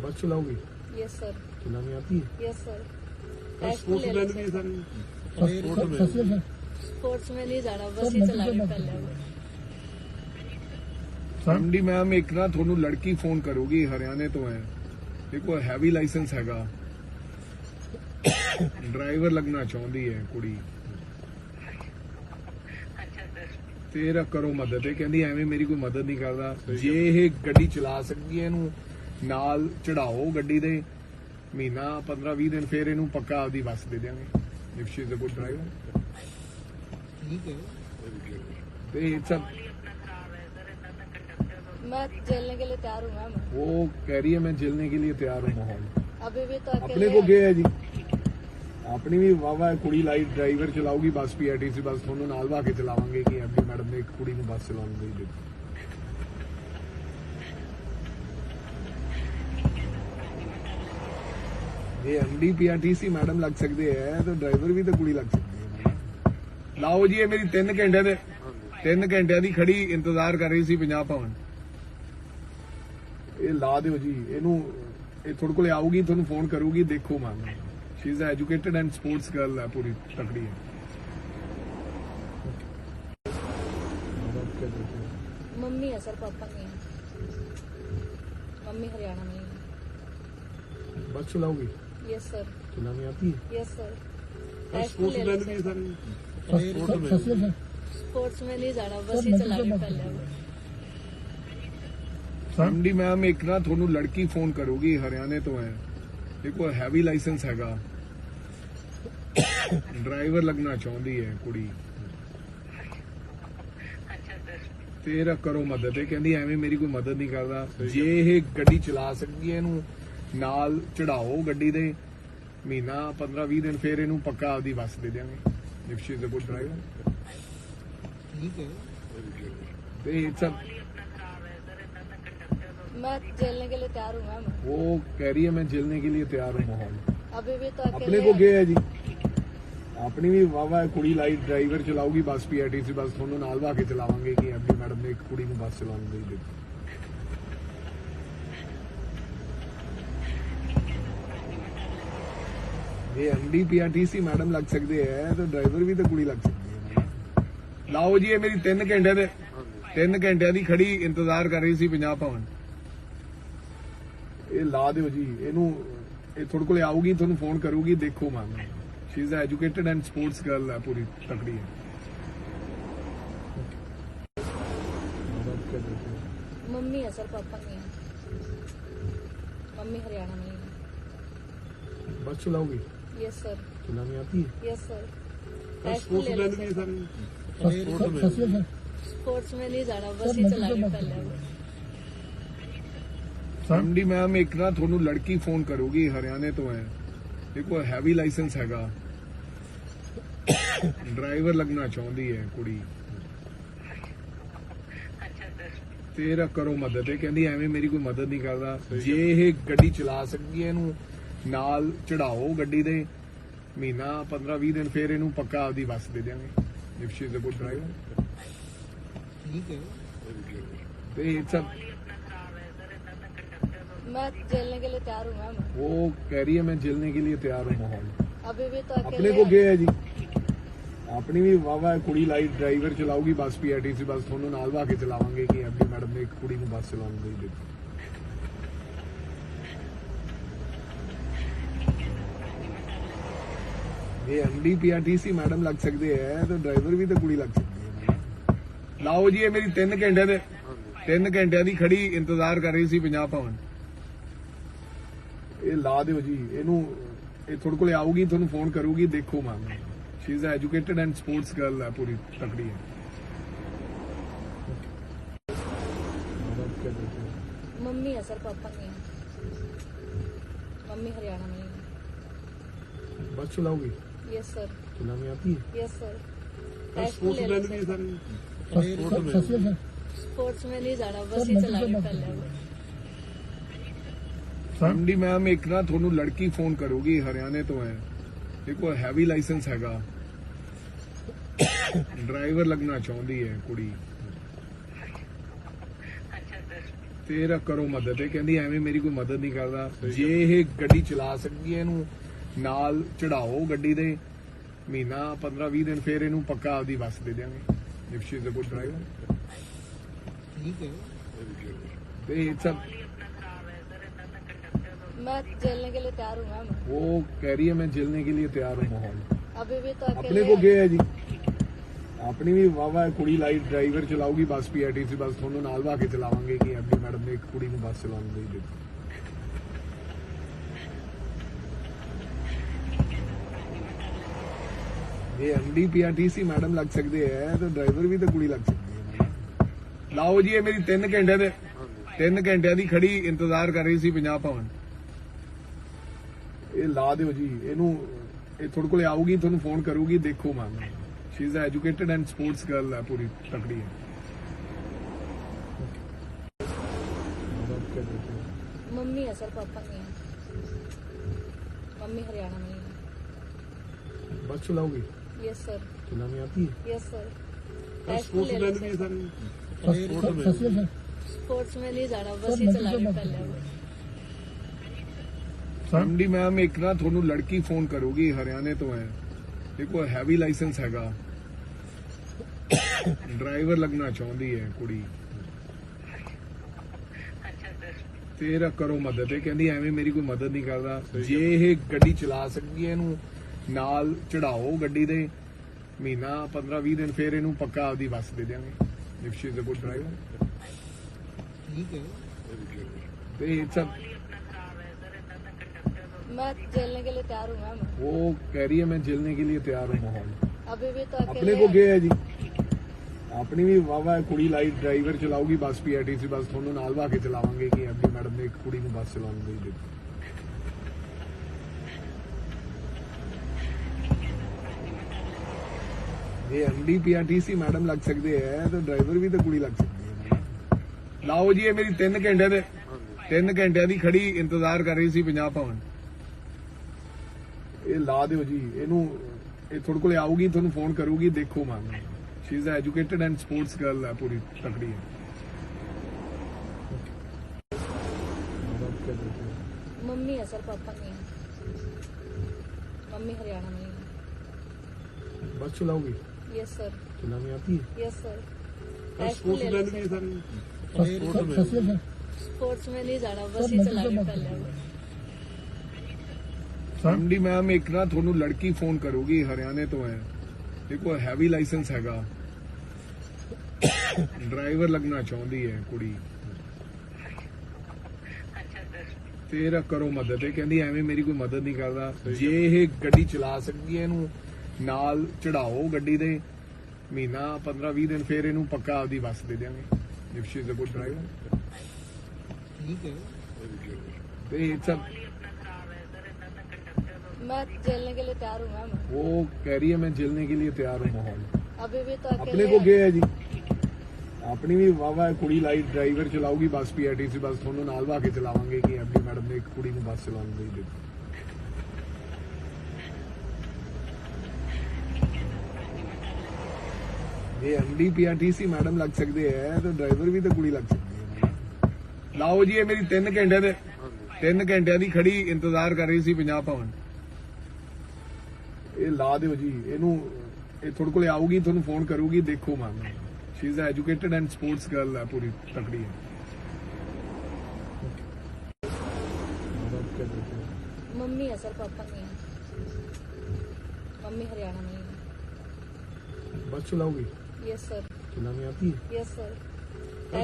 बस चलाओगी? Yes sir. चलानी आती है? Yes sir. स्पोर्ट्स मैन भी है सारे? स्पोर्ट्स में नहीं जाना, बस ही चलानी पहले। एमडी मैम एक ना ਤੁਹਾਨੂੰ ਲੜਕੀ ਫੋਨ ਕਰੂਗੀ ਹਰਿਆਣੇ ਤੋਂ ਹੈ ਦੇਖੋ ਹੈਵੀ ਲਾਇਸੈਂਸ ਹੈਗਾ ਡਰਾਈਵਰ ਲੱਗਣਾ ਚਾਹੁੰਦੀ ਹੈ ਕੁੜੀ ਤੇਰਾ ਕਰੋ ਮਦਦ ਇਹ ਕਹਿੰਦੀ ਐਵੇਂ ਮੇਰੀ ਕੋਈ ਮਦਦ ਨਹੀਂ ਕਰਦਾ ਜੇ ਇਹ ਗੱਡੀ ਚਲਾ ਸਕਦੀ ਹੈ ਇਹਨੂੰ ਨਾਲ ਚੜਾਓ ਗੱਡੀ ਦੇ ਮਹੀਨਾ 15-20 ਦਿਨ ਫਿਰ ਇਹਨੂੰ ਪੱਕਾ ਆਪਦੀ ਬੱਸ ਦੇ ਦਿਆਂਗੇ if she is a good driver ठीक है ਤੇ ਇਟਸ मैं झेलने के लिए तैयार हूँ मैम। वो कह रही है मैं झेलने के लिए तैयार हूँ माहौल अभी भी तो अपने अकेले को क्या है जी अपनी भी वावा कुड़ी लाइट ड्राइवर चलाऊगी बस पीआरटीसी बस थोनों नाल वा के चलावांगे कि एमडी मैडम ने एक कुड़ी ਨੂੰ बस चलाने नहीं दी ये एमडी पीआरटीसी मैडम लग सकते हैं तो ड्राइवर भी तो कुड़ी लग सकती है लाओ जी ये मेरी 3 ਘੰਟੇ ਦੇ 3 ਘੰਟਿਆਂ ਦੀ ਖੜੀ ਇੰਤਜ਼ਾਰ ਕਰ ਰਹੀ ਸੀ 50 ਭਵਨ ਇਹ ਲਾ ਦਿਓ ਜੀ ਇਹਨੂੰ ਇਹ ਤੁਹਾਡੇ ਕੋਲੇ ਆਊਗੀ ਤੁਹਾਨੂੰ ਫੋਨ ਕਰੂਗੀ ਦੇਖੋ ma'am Shri is educated and sports girl ਹੈ ਪੂਰੀ ਤਕੜੀ ਹੈ मम्मी है सर, पापा नहीं है। मम्मी हरियाणा में ही है। बस चलाओगी? Yes sir. चलानी आती है? Yes sir. स्पोर्ट्स मैन भी है सारे? स्पोर्ट्स में नहीं जाना, बस ही चलानी पहले। एमडी मैम एक ना ਤੁਹਾਨੂੰ ਲੜਕੀ ਫੋਨ ਕਰੂਗੀ ਹਰਿਆਣੇ ਤੋਂ ਹੈ ਦੇਖੋ ਹੈਵੀ ਲਾਇਸੈਂਸ ਹੈਗਾ ਡਰਾਈਵਰ ਲੱਗਣਾ ਚਾਹੁੰਦੀ ਹੈ ਕੁੜੀ ਤੇਰਾ ਕਰੋ ਮਦਦ ਇਹ ਕਹਿੰਦੀ ਐਵੇਂ ਮੇਰੀ ਕੋਈ ਮਦਦ ਨਹੀਂ ਕਰਦਾ ਜੇ ਇਹ ਗੱਡੀ ਚਲਾ ਸਕਦੀ ਹੈ ਇਹਨੂੰ ਨਾਲ ਚੜਾਓ ਗੱਡੀ ਦੇ ਮਹੀਨਾ 15-20 ਦਿਨ ਫਿਰ ਇਹਨੂੰ ਪੱਕਾ ਆਪਦੀ ਬੱਸ ਦੇ ਦਿਆਂਗੇ if she is a good driver ठीक है ਤੇ ਇਟਸ मैं झेलने के लिए तैयार हूँ मैम वो कह रही है मैं झेलने के लिए तैयार हूँ माहौल अभी भी तो अपने अकेले को क्या है जी अपनी भी वावा कुड़ी लाइट ड्राइवर चलाऊगी बस पीआरटीसी बस ਤੁਹਾਨੂੰ ਨਾਲ ਵਾ ਕੇ ਚਲਾਵਾਂਗੇ ਕਿ ਐਮਡੀ ਮੈਡਮ ਨੇ ਇੱਕ ਕੁੜੀ ਨੂੰ ਬੱਸ ਚਲਾਉਣ ਲਈ ਦਿੱਤੀ ये एमडी पीआरटीसी मैडम लग सकते हैं तो ड्राइवर भी तो कुड़ी लग सकती है लाओ जी ये मेरी 3 घंटे ਦੇ 3 ਘੰਟਿਆਂ ਦੀ ਖੜੀ ਇੰਤਜ਼ਾਰ ਕਰ ਰਹੀ ਸੀ ਪੰਜਾਬ ਭਵਨ ਇਹ ਲਾ ਦਿਓ ਜੀ ਇਹਨੂੰ ਇਹ ਤੁਹਾਡੇ ਕੋਲੇ ਆਊਗੀ ਤੁਹਾਨੂੰ ਫੋਨ ਕਰੂਗੀ ਦੇਖੋ Maan she is educated and sports girl ਹੈ ਪੂਰੀ ਤਕੜੀ ਹੈ मम्मी है सर पापा नहीं है मम्मी हरियाणा में है बस चलाओगी यस सर चलानी आती है यस सर स्पोर्ट्स मैन भी सारे स्पोर्ट्स में नहीं जाना बस ही चलानी पहले ਐਮਡੀ ਮੈਮ ਇੱਕ ਨਾ ਤੁਹਾਨੂੰ ਲੜਕੀ ਫੋਨ ਕਰੂਗੀ ਹਰਿਆਣੇ ਤੋਂ ਹੈ ਦੇਖੋ ਹੈਵੀ ਲਾਇਸੈਂਸ ਹੈਗਾ ਡਰਾਈਵਰ ਲੱਗਣਾ ਚਾਹੁੰਦੀ ਹੈ ਕੁੜੀ ਤੇਰਾ ਕਰੋ ਮਦਦ ਇਹ ਕਹਿੰਦੀ ਐਵੇਂ ਮੇਰੀ ਕੋਈ ਮਦਦ ਨਹੀਂ ਕਰਦਾ ਜੇ ਇਹ ਗੱਡੀ ਚਲਾ ਸਕਦੀ ਹੈ ਇਹਨੂੰ ਨਾਲ ਚੜਾਓ ਗੱਡੀ ਦੇ ਮਹੀਨਾ 15-20 ਦਿਨ ਫਿਰ ਇਹਨੂੰ ਪੱਕਾ ਆਪਦੀ ਬੱਸ ਦੇ ਦਿਆਂਗੇ if she is a good driver ठीक है ਤੇ ਇਟਸ मैं झेलने के लिए तैयार हूँ मैम वो कह रही है मैं झेलने के लिए तैयार हूँ माहौल अभी भी तो अपने अकेले को क्या है जी ਆਪਣੀ ਵੀ ਵਾਵਾ ਕੁੜੀ light driver ਚਲਾਊਗੀ bus PRTC bus ਤੁਹਾਨੂੰ ਨਾਲ ਵਾ ਕੇ ਚਲਾਵਾਂਗੇ ਕਿ ਐਮਡੀ ਮੈਡਮ ਨੇ ਇੱਕ ਕੁੜੀ ਨੂੰ ਬੱਸ ਚਲਾਉਣ ਲਈ ਦਿੱਤੀ ये एमडी पीआरटीसी मैडम लग सकते हैं तो ड्राइवर भी तो कुड़ी लग सकती है लाओ जी ये मेरी 3 घंटे ਦੇ 3 ਘੰਟਿਆਂ ਦੀ ਖੜੀ ਇੰਤਜ਼ਾਰ ਕਰ ਰਹੀ ਸੀ ਪੰਜਾਬ ਭਵਨ ਇਹ ਲਾ ਦਿਓ ਜੀ ਇਹਨੂੰ ਇਹ ਤੁਹਾਡੇ ਕੋਲੇ ਆਊਗੀ ਤੁਹਾਨੂੰ ਫੋਨ ਕਰੂਗੀ ਦੇਖੋ Maan she is educated and sports girl ਹੈ ਪੂਰੀ ਤਕੜੀ ਹੈ मम्मी है सर पापा नहीं है मम्मी हरियाणा में है बस चलाओगी यस सर चलानी आती है यस सर स्पोर्ट्स मैन भी सारे स्पोर्ट्स में नहीं जाना बस ही चलानी पहले ਐਮਡੀ ਮੈਮ ਇੱਕ ਨਾ ਤੁਹਾਨੂੰ ਲੜਕੀ ਫੋਨ ਕਰੂਗੀ ਹਰਿਆਣੇ ਤੋਂ ਹੈ ਦੇਖੋ ਹੈਵੀ ਲਾਇਸੈਂਸ ਹੈਗਾ ਡਰਾਈਵਰ ਲੱਗਣਾ ਚਾਹੁੰਦੀ ਹੈ ਕੁੜੀ ਤੇਰਾ ਕਰੋ ਮਦਦ ਇਹ ਕਹਿੰਦੀ ਐਵੇਂ ਮੇਰੀ ਕੋਈ ਮਦਦ ਨਹੀਂ ਕਰਦਾ ਜੇ ਇਹ ਗੱਡੀ ਚਲਾ ਸਕਦੀ ਹੈ ਇਹਨੂੰ ਨਾਲ ਚੜਾਓ ਗੱਡੀ ਦੇ ਮਹੀਨਾ 15-20 ਦਿਨ ਫਿਰ ਇਹਨੂੰ ਪੱਕਾ ਆਪਦੀ ਬੱਸ ਦੇ ਦਿਆਂਗੇ if she is a good driver ठीक है ਤੇ ਇਟਸ मैं झेलने के लिए तैयार हूँ मैम ये एमडी पीआरटीसी मैडम लग सकते हैं तो ड्राइवर भी तो कुड़ी लग सकती है लाओ जी ये मेरी 3 घंटे ਦੇ 3 ਘੰਟਿਆਂ ਦੀ ਖੜੀ ਇੰਤਜ਼ਾਰ ਕਰ ਰਹੀ ਸੀ ਪੰਜਾਬ ਭਵਨ ਇਹ ਲਾ ਦਿਓ ਜੀ ਇਹਨੂੰ ਇਹ ਤੁਹਾਡੇ ਕੋਲੇ ਆਊਗੀ ਤੁਹਾਨੂੰ ਫੋਨ ਕਰੂਗੀ ਦੇਖੋ Maan she is educated and sports girl ਹੈ ਪੂਰੀ ਤਕੜੀ ਹੈ मम्मी है सर पापा नहीं है मम्मी हरियाणा में है बस चलाओगी यस सर चलानी आती है यस सर स्पोर्ट्स मैन भी सारे स्पोर्ट्स में नहीं जाना बस ही चलानी पहले ਐਮਡੀ ਮੈਮ ਇੱਕ ਨਾ ਤੁਹਾਨੂੰ ਲੜਕੀ ਫੋਨ ਕਰੂਗੀ ਹਰਿਆਣੇ ਤੋਂ ਹੈ ਦੇਖੋ ਹੈਵੀ ਲਾਇਸੈਂਸ ਹੈਗਾ ਡਰਾਈਵਰ ਲੱਗਣਾ ਚਾਹੁੰਦੀ ਹੈ ਕੁੜੀ ਤੇਰਾ ਕਰੋ ਮਦਦ ਇਹ ਕਹਿੰਦੀ ਐਵੇਂ ਮੇਰੀ ਕੋਈ ਮਦਦ ਨਹੀਂ ਕਰਦਾ ਜੇ ਇਹ ਗੱਡੀ ਚਲਾ ਸਕਦੀ ਹੈ ਇਹਨੂੰ ਨਾਲ ਚੜਾਓ ਗੱਡੀ ਦੇ ਮਹੀਨਾ 15-20 ਦਿਨ ਫਿਰ ਇਹਨੂੰ ਪੱਕਾ ਆਪਦੀ ਬੱਸ ਦੇ ਦਿਆਂਗੇ if she is a good driver ठीक है ਤੇ ਇਟਸ मैं झेलने के लिए तैयार हूँ मैम वो कह रही है मैं झेलने के लिए तैयार हूँ माहौल अभी भी तो अपने अकेले को क्या है जी ਆਪਣੀ ਵੀ ਵਾਵਾ ਕੁੜੀ ਲਾਈ ਡਰਾਈਵਰ ਚਲਾਊਗੀ ਬੱਸ ਪੀਆਰਟੀਸੀ ਬੱਸ ਤੁਹਾਨੂੰ ਨਾਲ ਵਾ ਕੇ ਚਲਾਵਾਂਗੇ ਕਿ ਐਮਡੀ ਮੈਡਮ ਨੇ ਇੱਕ ਕੁੜੀ ਨੂੰ ਬੱਸ ਚਲਾਉਣ ਦੇ ਦਿੱਤੀ। ये एमडी पीआरटीसी मैडम लग सकते हैं तो ड्राइवर भी तो कुड़ी लग सकती है। लाओ जी ये मेरी 3 घंटे दे 3 घंटे दी खड़ी इंतजार कर रही सी पंजाब भवन। ये ला दिओ जी ਇਹਨੂੰ ਇਹ ਤੁਹਾਡੇ ਕੋਲੇ ਆਊਗੀ ਤੁਹਾਨੂੰ ਫੋਨ ਕਰੂਗੀ ਦੇਖੋ Maan she is educated and sports girl ਹੈ ਪੂਰੀ ਤਕੜੀ ਹੈ। मम्मी है सर, पापा नहीं है। मम्मी हरियाणा में है। बस चलाओगी यस सर। चलानी आती है यस सर। स्पोर्ट्स मैन भी है सारे स्पोर्ट्स में नहीं जाना, बस ही चलानी पहले। एमडी मैम एक ना ਤੁਹਾਨੂੰ ਲੜਕੀ ਫੋਨ ਕਰੂਗੀ ਹਰਿਆਣੇ ਤੋਂ ਹੈ ਦੇਖੋ ਹੈਵੀ ਲਾਇਸੈਂਸ ਹੈਗਾ ਡਰਾਈਵਰ ਲੱਗਣਾ ਚਾਹੁੰਦੀ ਹੈ ਕੁੜੀ ਤੇਰਾ ਕਰੋ ਮਦਦ ਇਹ ਕਹਿੰਦੀ ਐਵੇਂ ਮੇਰੀ ਕੋਈ ਮਦਦ ਨਹੀਂ ਕਰਦਾ ਜੇ ਇਹ ਗੱਡੀ ਚਲਾ ਸਕਦੀ ਹੈ ਇਹਨੂੰ ਨਾਲ ਚੜਾਓ ਗੱਡੀ ਦੇ ਮਹੀਨਾ 15-20 ਦਿਨ ਫਿਰ ਇਹਨੂੰ ਪੱਕਾ ਆਪਦੀ ਬੱਸ ਦੇ ਦਿਆਂਗੇ if she is a good driver ठीक है ਤੇ ਇਟਸ मैं झेलने के लिए तैयार हूँ मैम। वो कह रही है मैं झेलने के लिए तैयार हूँ माहौल अभी भी तो अपने अकेले को क्या है जी ਆਪਣੀ ਵੀ ਵਾਵਾ ਕੁੜੀ ਲਾਈ ਡਰਾਈਵਰ ਚਲਾਊਗੀ ਬੱਸ ਪੀਆਰਟੀਸੀ ਬੱਸ ਤੁਹਾਨੂੰ ਨਾਲ ਵਾ ਕੇ ਚਲਾਵਾਂਗੇ ਕਿ ਐਮਡੀ ਮੈਡਮ ਨੇ ਇੱਕ ਕੁੜੀ ਨੂੰ ਬੱਸ ਚਲਾਉਣ ਦੇ ਦਿੱਤੀ। ये एमडी पीआरटीसी मैडम लग सकते हैं तो ड्राइवर भी तो कुड़ी लग सकती है। लाओ जी ये मेरी 3 घंटे दे 3 घंटे दी खड़ी इंतजार कर रही सी पंजाब भवन। ਇਹ ਲਾ ਦਿਓ ਜੀ ਇਹਨੂੰ ਇਹ ਤੁਹਾਡੇ ਕੋਲੇ ਆਊਗੀ ਤੁਹਾਨੂੰ ਫੋਨ ਕਰੂਗੀ ਦੇਖੋ Maan she is educated and sports girl ਹੈ ਪੂਰੀ ਤਕੜੀ ਹੈ। मम्मी है सर, पापा नहीं है। मम्मी हरियाणा में है। बस चलाओगी यस सर। चलानी आती है यस सर।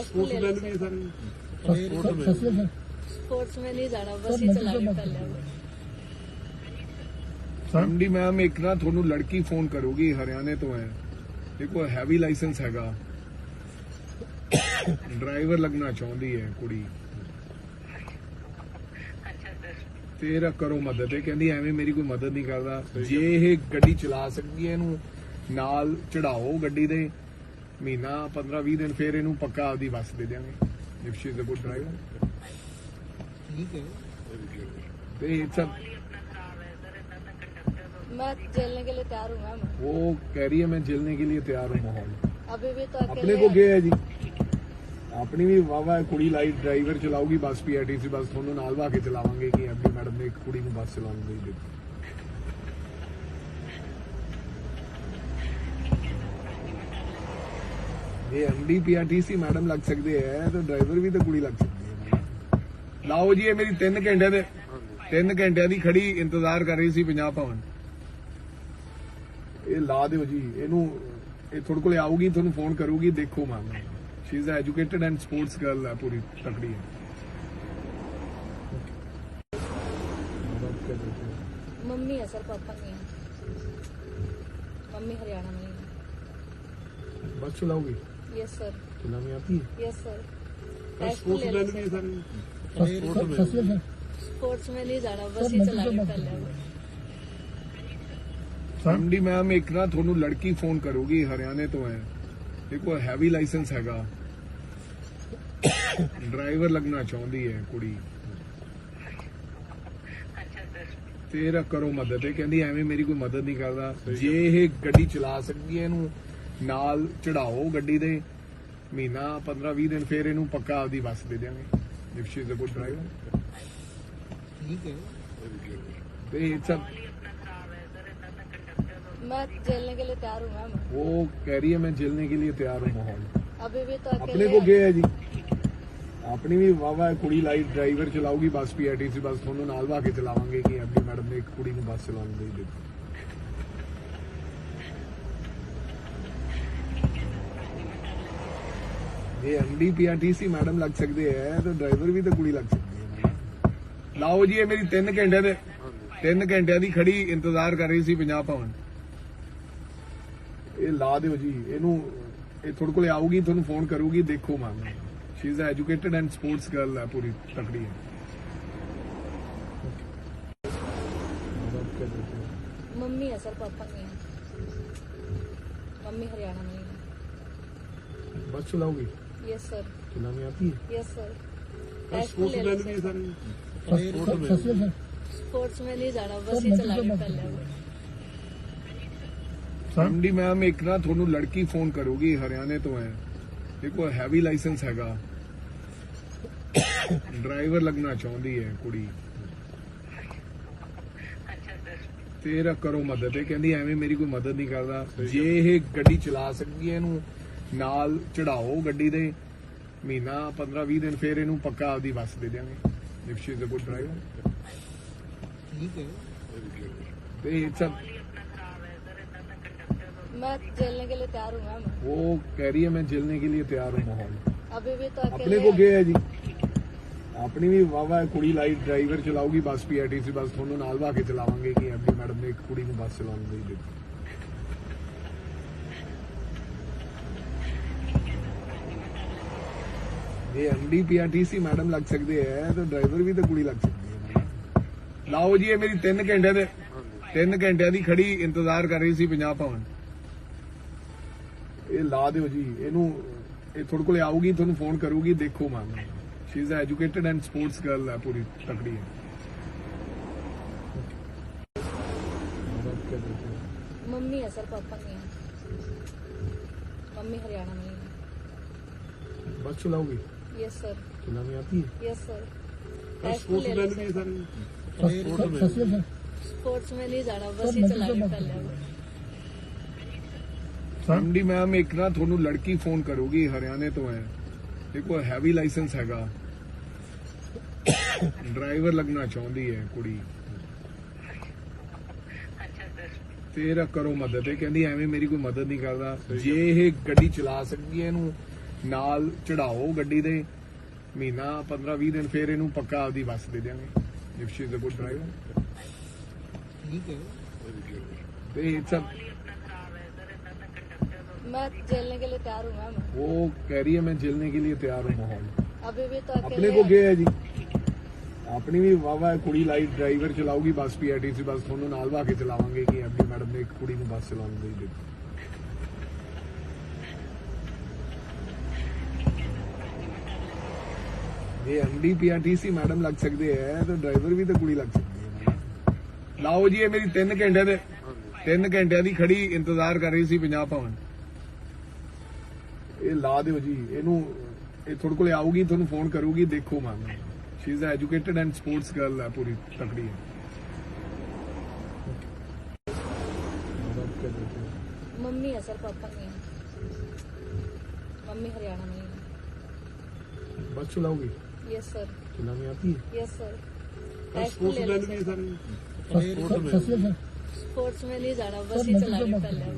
स्पोर्ट्स मैन भी है सारे स्पोर्ट्स में नहीं जाना, बस ही चलानी पहले। एमडी मैम एक ना ਤੁਹਾਨੂੰ ਲੜਕੀ ਫੋਨ ਕਰੂਗੀ ਹਰਿਆਣੇ ਤੋਂ ਹੈ ਦੇਖੋ ਹੈਵੀ ਲਾਇਸੈਂਸ ਹੈਗਾ ਡਰਾਈਵਰ ਲੱਗਣਾ ਚਾਹੁੰਦੀ ਹੈ ਕੁੜੀ ਤੇਰਾ ਕਰੋ ਮਦਦ ਇਹ ਕਹਿੰਦੀ ਐਵੇਂ ਮੇਰੀ ਕੋਈ ਮਦਦ ਨਹੀਂ ਕਰਦਾ ਜੇ ਇਹ ਗੱਡੀ ਚਲਾ ਸਕਦੀ ਹੈ ਇਹਨੂੰ ਨਾਲ ਚੜਾਓ ਗੱਡੀ ਦੇ ਮਹੀਨਾ 15-20 ਦਿਨ ਫਿਰ ਇਹਨੂੰ ਪੱਕਾ ਆਪਦੀ ਬੱਸ ਦੇ ਦਿਆਂਗੇ if she is a good driver ठीक है ਤੇ ਇਟਸ मैं झेलने के लिए तैयार हूँ मैम। वो कह रही है मैं झेलने के लिए तैयार हूँ माहौल अभी भी तो अपने अकेले को क्या है जी ਆਪਣੀ ਵੀ ਵਾਵਾ ਕੁੜੀ ਲਾਈ ਡਰਾਈਵਰ ਚਲਾਊਗੀ ਬੱਸ ਪੀਆਰਟੀਸੀ ਬੱਸ ਤੁਹਾਨੂੰ ਨਾਲ ਵਾ ਕੇ ਚਲਾਵਾਂਗੇ ਕਿ ਐਮਡੀ ਮੈਡਮ ਨੇ ਇੱਕ ਕੁੜੀ ਨੂੰ ਬੱਸ ਚਲਾਉਣ ਦੇ ਦਿੱਤੀ। ये एमडी पीआरटीसी मैडम लग सकते हैं तो ड्राइवर भी तो कुड़ी लग सकती है। लाओ जी ये मेरी 3 घंटे दे 3 घंटे दी खड़ी इंतजार कर रही सी पंजाब भवन। ਇਹ ਲਾ ਦਿਓ ਜੀ ਇਹਨੂੰ ਇਹ ਤੁਹਾਡੇ ਕੋਲੇ ਆਊਗੀ ਤੁਹਾਨੂੰ ਫੋਨ ਕਰੂਗੀ ਦੇਖੋ Maan she is educated and sports girl ਹੈ ਪੂਰੀ ਤਕੜੀ ਹੈ। मम्मी है सर, पापा नहीं है। मम्मी हरियाणा में है। बस चलाओगी यस सर। चलानी आती है यस सर। स्पोर्ट्स मैन भी है सारे स्पोर्ट्स में नहीं जाना, बस ही चलानी पहले। एमडी मैम एक ना ਤੁਹਾਨੂੰ ਲੜਕੀ ਫੋਨ ਕਰੂਗੀ ਹਰਿਆਣੇ ਤੋਂ ਹੈ ਦੇਖੋ ਹੈਵੀ ਲਾਇਸੈਂਸ ਹੈਗਾ ਡਰਾਈਵਰ ਲੱਗਣਾ ਚਾਹੁੰਦੀ ਹੈ ਕੁੜੀ ਤੇਰਾ ਕਰੋ ਮਦਦ ਇਹ ਕਹਿੰਦੀ ਐਵੇਂ ਮੇਰੀ ਕੋਈ ਮਦਦ ਨਹੀਂ ਕਰਦਾ ਜੇ ਇਹ ਗੱਡੀ ਚਲਾ ਸਕਦੀ ਹੈ ਇਹਨੂੰ ਨਾਲ ਚੜਾਓ ਗੱਡੀ ਦੇ ਮਹੀਨਾ 15-20 ਦਿਨ ਫਿਰ ਇਹਨੂੰ ਪੱਕਾ ਆਪਦੀ ਬੱਸ ਦੇ ਦਿਆਂਗੇ if she is a good driver ठीक है ਤੇ ਇਟਸ मैं झेलने के लिए तैयार हूँ मैम। वो कह रही है मैं झेलने के लिए तैयार हूँ माहौल अभी भी तो अपने अकेले को क्या है जी ਆਪਣੀ ਵੀ ਵਾਵਾ ਕੁੜੀ ਲਾਈ ਡਰਾਈਵਰ ਚਲਾਊਗੀ ਬੱਸ ਪੀਆਰਟੀਸੀ ਬੱਸ ਤੁਹਾਨੂੰ ਨਾਲ ਵਾ ਕੇ ਚਲਾਵਾਂਗੇ ਕਿ ਐਮਡੀ ਮੈਡਮ ਨੇ ਇੱਕ ਕੁੜੀ ਨੂੰ ਬੱਸ ਚਲਾਉਣ ਦੇ ਦਿੱਤੀ। ये एमडी पीआरटीसी मैडम लग सकते हैं तो ड्राइवर भी तो कुड़ी लग सकती है। लाओ जी ये मेरी 3 घंटे दे 3 घंटे दी खड़ी इंतजार कर रही सी पंजाब भवन। ਇਹ ਲਾ ਦਿਓ ਜੀ ਇਹਨੂੰ ਇਹ ਤੁਹਾਡੇ ਕੋਲੇ ਆਊਗੀ ਤੁਹਾਨੂੰ ਫੋਨ ਕਰੂਗੀ ਦੇਖੋ ma'am Shri is educated and sports girl ਹੈ ਪੂਰੀ ਤਕੜੀ ਹੈ मम्मी है सर पापा नहीं है मम्मी हरियाणा में है बस चलाओगी यस सर चलानी आती है यस सर स्पोर्ट्स मैन भी है सारे स्पोर्ट्स में नहीं जाना बस ही चलानी पहले ਐਮਡੀ ਮੈਮ ਇੱਕ ਨਾ ਤੁਹਾਨੂੰ ਲੜਕੀ ਫੋਨ ਕਰੂਗੀ ਹਰਿਆਣੇ ਤੋਂ ਹੈ ਦੇਖੋ ਹੈਵੀ ਲਾਇਸੈਂਸ ਹੈਗਾ ਡਰਾਈਵਰ ਲੱਗਣਾ ਚਾਹੁੰਦੀ ਹੈ ਕੁੜੀ ਤੇਰਾ ਕਰੋ ਮਦਦ ਇਹ ਕਹਿੰਦੀ ਐਵੇਂ ਮੇਰੀ ਕੋਈ ਮਦਦ ਨਹੀਂ ਕਰਦਾ ਜੇ ਇਹ ਗੱਡੀ ਚਲਾ ਸਕਦੀ ਹੈ ਇਹਨੂੰ ਨਾਲ ਚੜਾਓ ਗੱਡੀ ਦੇ ਮਹੀਨਾ 15-20 ਦਿਨ ਫਿਰ ਇਹਨੂੰ ਪੱਕਾ ਆਪਦੀ ਬੱਸ ਦੇ ਦਿਆਂਗੇ if she is a good driver ठीक है ਤੇ ਇਟਸ मैं झेलने के लिए तैयार हूँ मैम वो कह रही है मैं झेलने के लिए तैयार हूँ माहौल अभी भी तो अपने अकेले को क्या है जी ਆਪਣੀ ਵੀ ਵਾਵਾ ਕੁੜੀ light driver ਚਲਾਉਗੀ bus PRTC bus ਤੁਹਾਨੂੰ ਨਾਲ ਵਾ ਕੇ ਚਲਾਵਾਂਗੇ ਕਿ ਐਮਡੀ ਮੈਡਮ ਨੇ ਇੱਕ ਕੁੜੀ ਨੂੰ ਬੱਸ ਚਲਾਉਣ ਦੇ ਦਿੱਤੀ ਇਹ ਐਮਡੀ ਪੀਆਰਟੀਸੀ ਮੈਡਮ ਲੱਗ ਸਕਦੇ ਹੈ ਤਾਂ ਡਰਾਈਵਰ ਵੀ ਤਾਂ ਕੁੜੀ ਲੱਗ ਸਕਦੀ ਹੈ ਲਾਓ ਜੀ ਇਹ ਮੇਰੀ 3 ਘੰਟੇ ਦੇ 3 ਘੰਟਿਆਂ ਦੀ ਖੜੀ ਇੰਤਜ਼ਾਰ ਕਰ ਰਹੀ ਸੀ ਪੰਜਾਬ ਭਵਨ ਇਹ ਲਾ ਦਿਓ ਜੀ ਇਹਨੂੰ ਇਹ ਤੁਹਾਡੇ ਕੋਲੇ ਆਊਗੀ ਤੁਹਾਨੂੰ ਫੋਨ ਕਰੂਗੀ ਦੇਖੋ ma'am Shri is educated and sports girl ਹੈ ਪੂਰੀ ਤਕੜੀ ਹੈ मम्मी है सर पापा नहीं है मम्मी हरियाणा में है बस चलाओगी यस सर चलानी आती है यस सर स्पोर्ट्स मैन भी है सारे स्पोर्ट्स में नहीं जाना बस ही चलानी पहले ਐਮਡੀ ਮੈਮ ਇੱਕ ਨਾ ਤੁਹਾਨੂੰ ਲੜਕੀ ਫੋਨ ਕਰੂਗੀ ਹਰਿਆਣੇ ਤੋਂ ਹੈ ਦੇਖੋ ਹੈਵੀ ਲਾਇਸੈਂਸ ਹੈਗਾ ਡਰਾਈਵਰ ਲੱਗਣਾ ਚਾਹੁੰਦੀ ਹੈ ਕੁੜੀ ਤੇਰਾ ਕਰੋ ਮਦਦ ਇਹ ਕਹਿੰਦੀ ਐਵੇਂ ਮੇਰੀ ਕੋਈ ਮਦਦ ਨਹੀਂ ਕਰਦਾ ਜੇ ਇਹ ਗੱਡੀ ਚਲਾ ਸਕਦੀ ਹੈ ਇਹਨੂੰ ਨਾਲ ਚੜਾਓ ਗੱਡੀ ਦੇ ਮਹੀਨਾ 15-20 ਦਿਨ ਫਿਰ ਇਹਨੂੰ ਪੱਕਾ ਆਪਦੀ ਬੱਸ ਦੇ ਦਿਆਂਗੇ if she is a good driver ठीक है ਤੇ ਇਟਸ मैं झेलने के लिए तैयार हूँ मैम वो कह रही है मैं झेलने के लिए तैयार हूँ माहौल अभी भी तो अपने अकेले को क्या है जी ਆਪਣੀ ਵੀ ਵਾਵਾ ਕੁੜੀ light driver ਚਲਾਉਗੀ bus PRTC bus ਤੁਹਾਨੂੰ ਨਾਲ ਵਾ ਕੇ ਚਲਾਵਾਂਗੇ ਕਿ ਐਮਡੀ ਮੈਡਮ ਨੇ ਇੱਕ ਕੁੜੀ ਨੂੰ ਬੱਸ ਚਲਾਉਣ ਦੇ ਦਿੱਤੀ ਇਹ ਐਮਡੀ ਪੀਆਰਟੀਸੀ ਮੈਡਮ ਲੱਗ ਸਕਦੇ ਹੈ ਤਾਂ ਡਰਾਈਵਰ ਵੀ ਤਾਂ ਕੁੜੀ ਲੱਗ ਸਕਦੀ ਹੈ ਲਾਓ ਜੀ ਇਹ ਮੇਰੀ 3 ਘੰਟੇ ਦੇ 3 ਘੰਟਿਆਂ ਦੀ ਖੜੀ ਇੰਤਜ਼ਾਰ ਕਰ ਰਹੀ ਸੀ ਪੰਜਾਬ ਭਵਨ ਇਹ ਲਾ ਦਿਓ ਜੀ ਇਹਨੂੰ ਇਹ ਤੁਹਾਡੇ ਕੋਲੇ ਆਊਗੀ ਤੁਹਾਨੂੰ ਫੋਨ ਕਰੂਗੀ ਦੇਖੋ ma'am Shri is educated and sports girl ਹੈ ਪੂਰੀ ਤਕੜੀ ਹੈ मम्मी है सर पापा नहीं है मम्मी हरियाणा में है बस चलाओगी यस सर चलानी आती है यस सर स्पोर्ट्स मैन भी है सारे स्पोर्ट्स में नहीं जाना बस ही चलानी पहले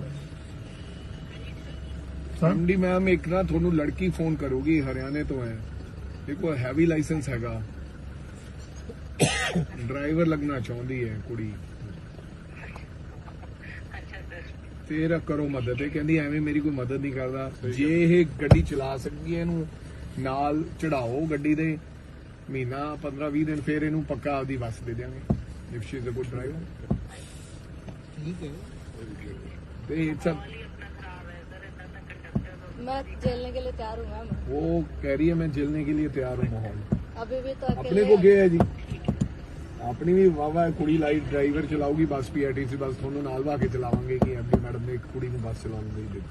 ਐਮਡੀ ਮੈਮ ਇੱਕ ਨਾ ਤੁਹਾਨੂੰ ਲੜਕੀ ਫੋਨ ਕਰੂਗੀ ਹਰਿਆਣੇ ਤੋਂ ਹੈ ਦੇਖੋ ਹੈਵੀ ਲਾਇਸੈਂਸ ਹੈਗਾ ਡਰਾਈਵਰ ਲੱਗਣਾ ਚਾਹੁੰਦੀ ਹੈ ਕੁੜੀ ਤੇਰਾ ਕਰੋ ਮਦਦ ਇਹ ਕਹਿੰਦੀ ਐਵੇਂ ਮੇਰੀ ਕੋਈ ਮਦਦ ਨਹੀਂ ਕਰਦਾ ਜੇ ਇਹ ਗੱਡੀ ਚਲਾ ਸਕਦੀ ਹੈ ਇਹਨੂੰ ਨਾਲ ਚੜਾਓ ਗੱਡੀ ਦੇ ਮਹੀਨਾ 15-20 ਦਿਨ ਫਿਰ ਇਹਨੂੰ ਪੱਕਾ ਆਪਦੀ ਬੱਸ ਦੇ ਦਿਆਂਗੇ if she is a good driver MD ma'am ਇੱਕ ਨਾ ਤੁਹਾਨੂੰ ਲੜਕੀ ਫੋਨ ਕਰੂਗੀ ਹਰਿਆਣੇ ਤੋਂ ਹੈ ਦੇਖੋ ਹੈਵੀ ਲਾਇਸੈਂਸ ਹੈਗਾ ਡਰਾਈਵਰ ਲੱਗਣਾ ਚਾਹੁੰਦੀ ਹੈ ਕੁੜੀ ਤੇਰਾ ਕਰੋ ਮਦਦ ਇਹ ਕਹਿੰਦੀ ਐਵੇਂ ਮੇਰੀ ਕੋਈ ਮਦਦ ਨਹੀਂ ਕਰਦਾ ਜੇ ਇਹ ਗੱਡੀ ਚਲਾ ਸਕਦੀ ਹੈ ਇਹਨੂੰ ਨਾਲ ਚੜਾਓ ਗੱਡੀ ਦੇ ਮਹੀਨਾ 15-20 ਦਿਨ ਫਿਰ ਇਹਨੂੰ ਪੱਕਾ ਆਪਦੀ ਬੱਸ ਦੇ ਦਿਆਂਗੇ if she is a good driver ठीक है ਤੇ ਇਟਸ मैं झेलने के लिए तैयार हूँ मैम वो कह रही है मैं झेलने के लिए तैयार हूँ माहौल अभी भी तो अपने अकेले को क्या है जी ਆਪਣੀ ਵੀ ਵਾਵਾ ਕੁੜੀ light driver ਚਲਾਉਗੀ bus PRTC bus ਤੁਹਾਨੂੰ ਨਾਲ ਵਾ ਕੇ ਚਲਾਵਾਂਗੇ ਕਿ ਐਮਡੀ ਮੈਡਮ ਨੇ ਇੱਕ ਕੁੜੀ ਨੂੰ ਬੱਸ ਚਲਾਉਣ ਦੇ ਦਿੱਤੀ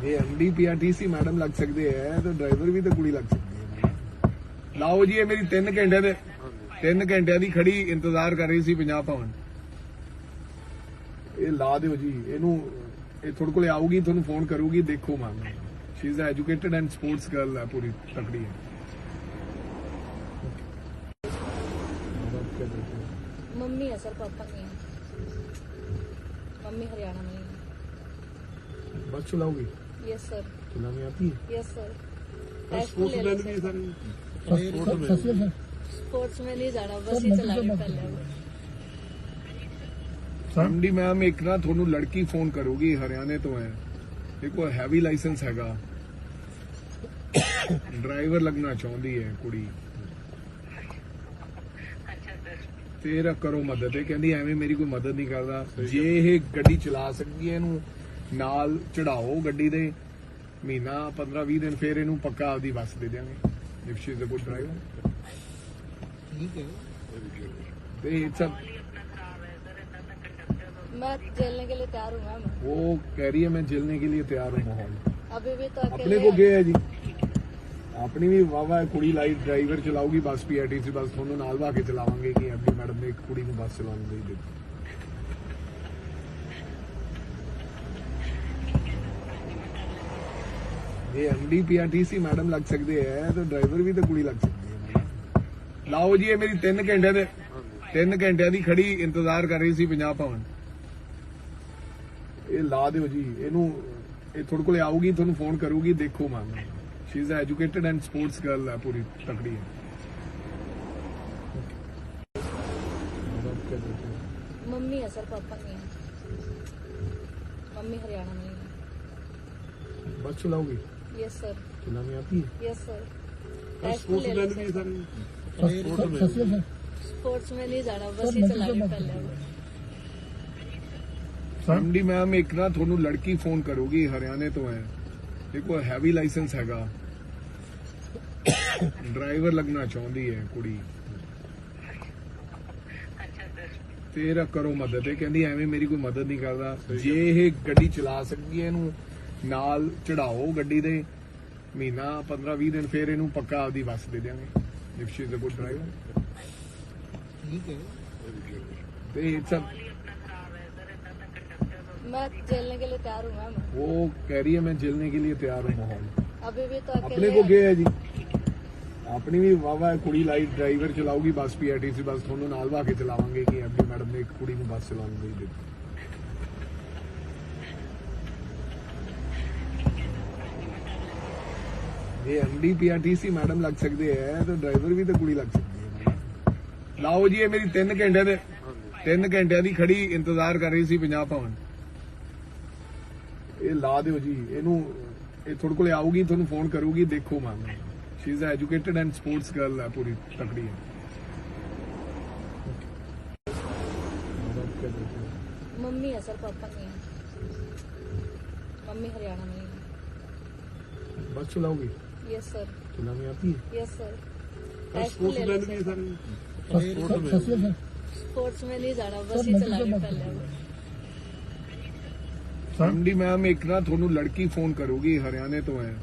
ਇਹ ਐਮਡੀ ਪੀਆਰਟੀਸੀ ਮੈਡਮ ਲੱਗ ਸਕਦੇ ਹੈ ਤਾਂ ਡਰਾਈਵਰ ਵੀ ਤਾਂ ਕੁੜੀ ਲੱਗ ਸਕਦੀ ਹੈ ਲਾਓ ਜੀ ਇਹ ਮੇਰੀ 3 ਘੰਟੇ ਦੇ 3 ਘੰਟਿਆਂ ਦੀ ਖੜੀ ਇੰਤਜ਼ਾਰ ਕਰ ਰਹੀ ਸੀ ਪੰਜਾਬ ਭਵਨ ਇਹ ਲਾ ਦਿਓ ਜੀ ਇਹਨੂੰ ਇਹ ਤੁਹਾਡੇ ਕੋਲੇ ਆਊਗੀ ਤੁਹਾਨੂੰ ਫੋਨ ਕਰੂਗੀ ਦੇਖੋ ma'am Shri is educated and sports girl ਹੈ ਪੂਰੀ ਤਕੜੀ ਹੈ मम्मी है सर पापा नहीं है मम्मी हरियाणा में है बस चलाओगी यस सर चलानी आती है यस सर स्पोर्ट्स मैन भी है सारे स्पोर्ट्स में नहीं जाना बस ही चलानी पहले ਐਮਡੀ ਮੈਮ ਇੱਕ ਨਾ ਤੁਹਾਨੂੰ ਲੜਕੀ ਫੋਨ ਕਰੂਗੀ ਹਰਿਆਣੇ ਤੋਂ ਹੈ ਦੇਖੋ ਹੈਵੀ ਲਾਇਸੈਂਸ ਹੈਗਾ ਡਰਾਈਵਰ ਲੱਗਣਾ ਚਾਹੁੰਦੀ ਹੈ ਕੁੜੀ ਤੇਰਾ ਕਰੋ ਮਦਦ ਇਹ ਕਹਿੰਦੀ ਐਵੇਂ ਮੇਰੀ ਕੋਈ ਮਦਦ ਨਹੀਂ ਕਰਦਾ ਜੇ ਇਹ ਗੱਡੀ ਚਲਾ ਸਕਦੀ ਹੈ ਇਹਨੂੰ ਨਾਲ ਚੜਾਓ ਗੱਡੀ ਦੇ ਮਹੀਨਾ 15-20 ਦਿਨ ਫਿਰ ਇਹਨੂੰ ਪੱਕਾ ਆਪਦੀ ਬੱਸ ਦੇ ਦਿਆਂਗੇ if she is a good driver ठीक है ਤੇ ਇਟਸ मैं झेलने के लिए तैयार हूँ मैम वो कह रही है मैं झेलने के लिए तैयार हूँ माहौल अभी भी तो अपने अकेले को क्या है जी अपनी भी वाह कुड़ी लाइट ड्राइवर चलाऊगी बस पीआरटीसी बस थोनों नाल वा के चलावांगे कि एमडी मैडम ने एक कुड़ी ਨੂੰ बस चलाने नहीं दी ये एमडी पीआरटीसी मैडम लग सकते हैं तो ड्राइवर भी तो कुड़ी लग सकती है लाओ जी ये मेरी 3 ਘੰਟੇ ਦੇ 3 ਘੰਟਿਆਂ ਦੀ ਖੜੀ ਇੰਤਜ਼ਾਰ ਕਰ ਰਹੀ ਸੀ ਪੰਜਾਬ ਭਵਨ ਇਹ ਲਾ ਦਿਓ ਜੀ ਇਹਨੂੰ ਇਹ ਤੁਹਾਡੇ ਕੋਲੇ ਆਊਗੀ ਤੁਹਾਨੂੰ ਫੋਨ ਕਰੂਗੀ ਦੇਖੋ ma'am Shri is educated and sports girl ਹੈ ਪੂਰੀ ਤਕੜੀ ਹੈ मम्मी है सर पापा नहीं है मम्मी हरियाणा में है बस चलाओगी यस सर चलानी आती है यस सर स्पोर्ट्स मैन भी सर स्पोर्ट्स में नहीं जाना बस ही चलानी पहले ਐਮਡੀ ਮੈਮ ਇੱਕ ਨਾ ਤੁਹਾਨੂੰ ਲੜਕੀ ਫੋਨ ਕਰੂਗੀ ਹਰਿਆਣੇ ਤੋਂ ਹੈ ਦੇਖੋ ਹੈਵੀ ਲਾਇਸੈਂਸ ਹੈਗਾ ਡਰਾਈਵਰ ਲੱਗਣਾ ਚਾਹੁੰਦੀ ਹੈ ਕੁੜੀ ਤੇਰਾ ਕਰੋ ਮਦਦ ਇਹ ਕਹਿੰਦੀ ਐਵੇਂ ਮੇਰੀ ਕੋਈ ਮਦਦ ਨਹੀਂ ਕਰਦਾ ਜੇ ਇਹ ਗੱਡੀ ਚਲਾ ਸਕਦੀ ਹੈ ਇਹਨੂੰ ਨਾਲ ਚੜਾਓ ਗੱਡੀ ਦੇ ਮਹੀਨਾ 15-20 ਦਿਨ ਫਿਰ ਇਹਨੂੰ ਪੱਕਾ ਆਪਦੀ ਬੱਸ ਦੇ ਦਿਆਂਗੇ if she is a good driver ठीक है ਤੇ ਇਟਸ मैं झेलने के लिए तैयार हूँ मैम वो कह रही है मैं झेलने के लिए तैयार हूँ माहौल अभी भी तो अपने अकेले को क्या है जी अपनी भी वाह कुड़ी लाइट ड्राइवर चलाऊगी बस पीआरटीसी बस थोनों नाल वा के चलावांगे कि एमडी मैडम ने एक कुड़ी ਨੂੰ बस चलाने नहीं दी ये एमडी पीआरटीसी मैडम लग सकते हैं तो ड्राइवर भी तो कुड़ी लग सकती है लाओ जी ये मेरी 3 ਘੰਟੇ ਦੇ 3 ਘੰਟਿਆਂ ਦੀ ਖੜੀ ਇੰਤਜ਼ਾਰ ਕਰ ਰਹੀ ਸੀ ਪੰਜਾਬ ਭਵਨ ਇਹ ਲਾ ਦਿਓ ਜੀ ਇਹਨੂੰ ਇਹ ਤੁਹਾਡੇ ਕੋਲੇ ਆਊਗੀ ਤੁਹਾਨੂੰ ਫੋਨ ਕਰੂਗੀ ਦੇਖੋ ma'am Shri is educated and sports girl ਹੈ ਪੂਰੀ ਤਕੜੀ ਹੈ मम्मी है सर पापा नहीं है मम्मी हरियाणा में है बस चलाओगी यस सर चलानी आती है यस सर स्पोर्ट्स मैन भी सर स्पोर्ट्स में नहीं जाना बस ही चलानी पहले ਐਮਡੀ ਮੈਮ ਇੱਕ ਨਾ ਤੁਹਾਨੂੰ ਲੜਕੀ ਫੋਨ ਕਰੂਗੀ ਹਰਿਆਣੇ ਤੋਂ ਹੈ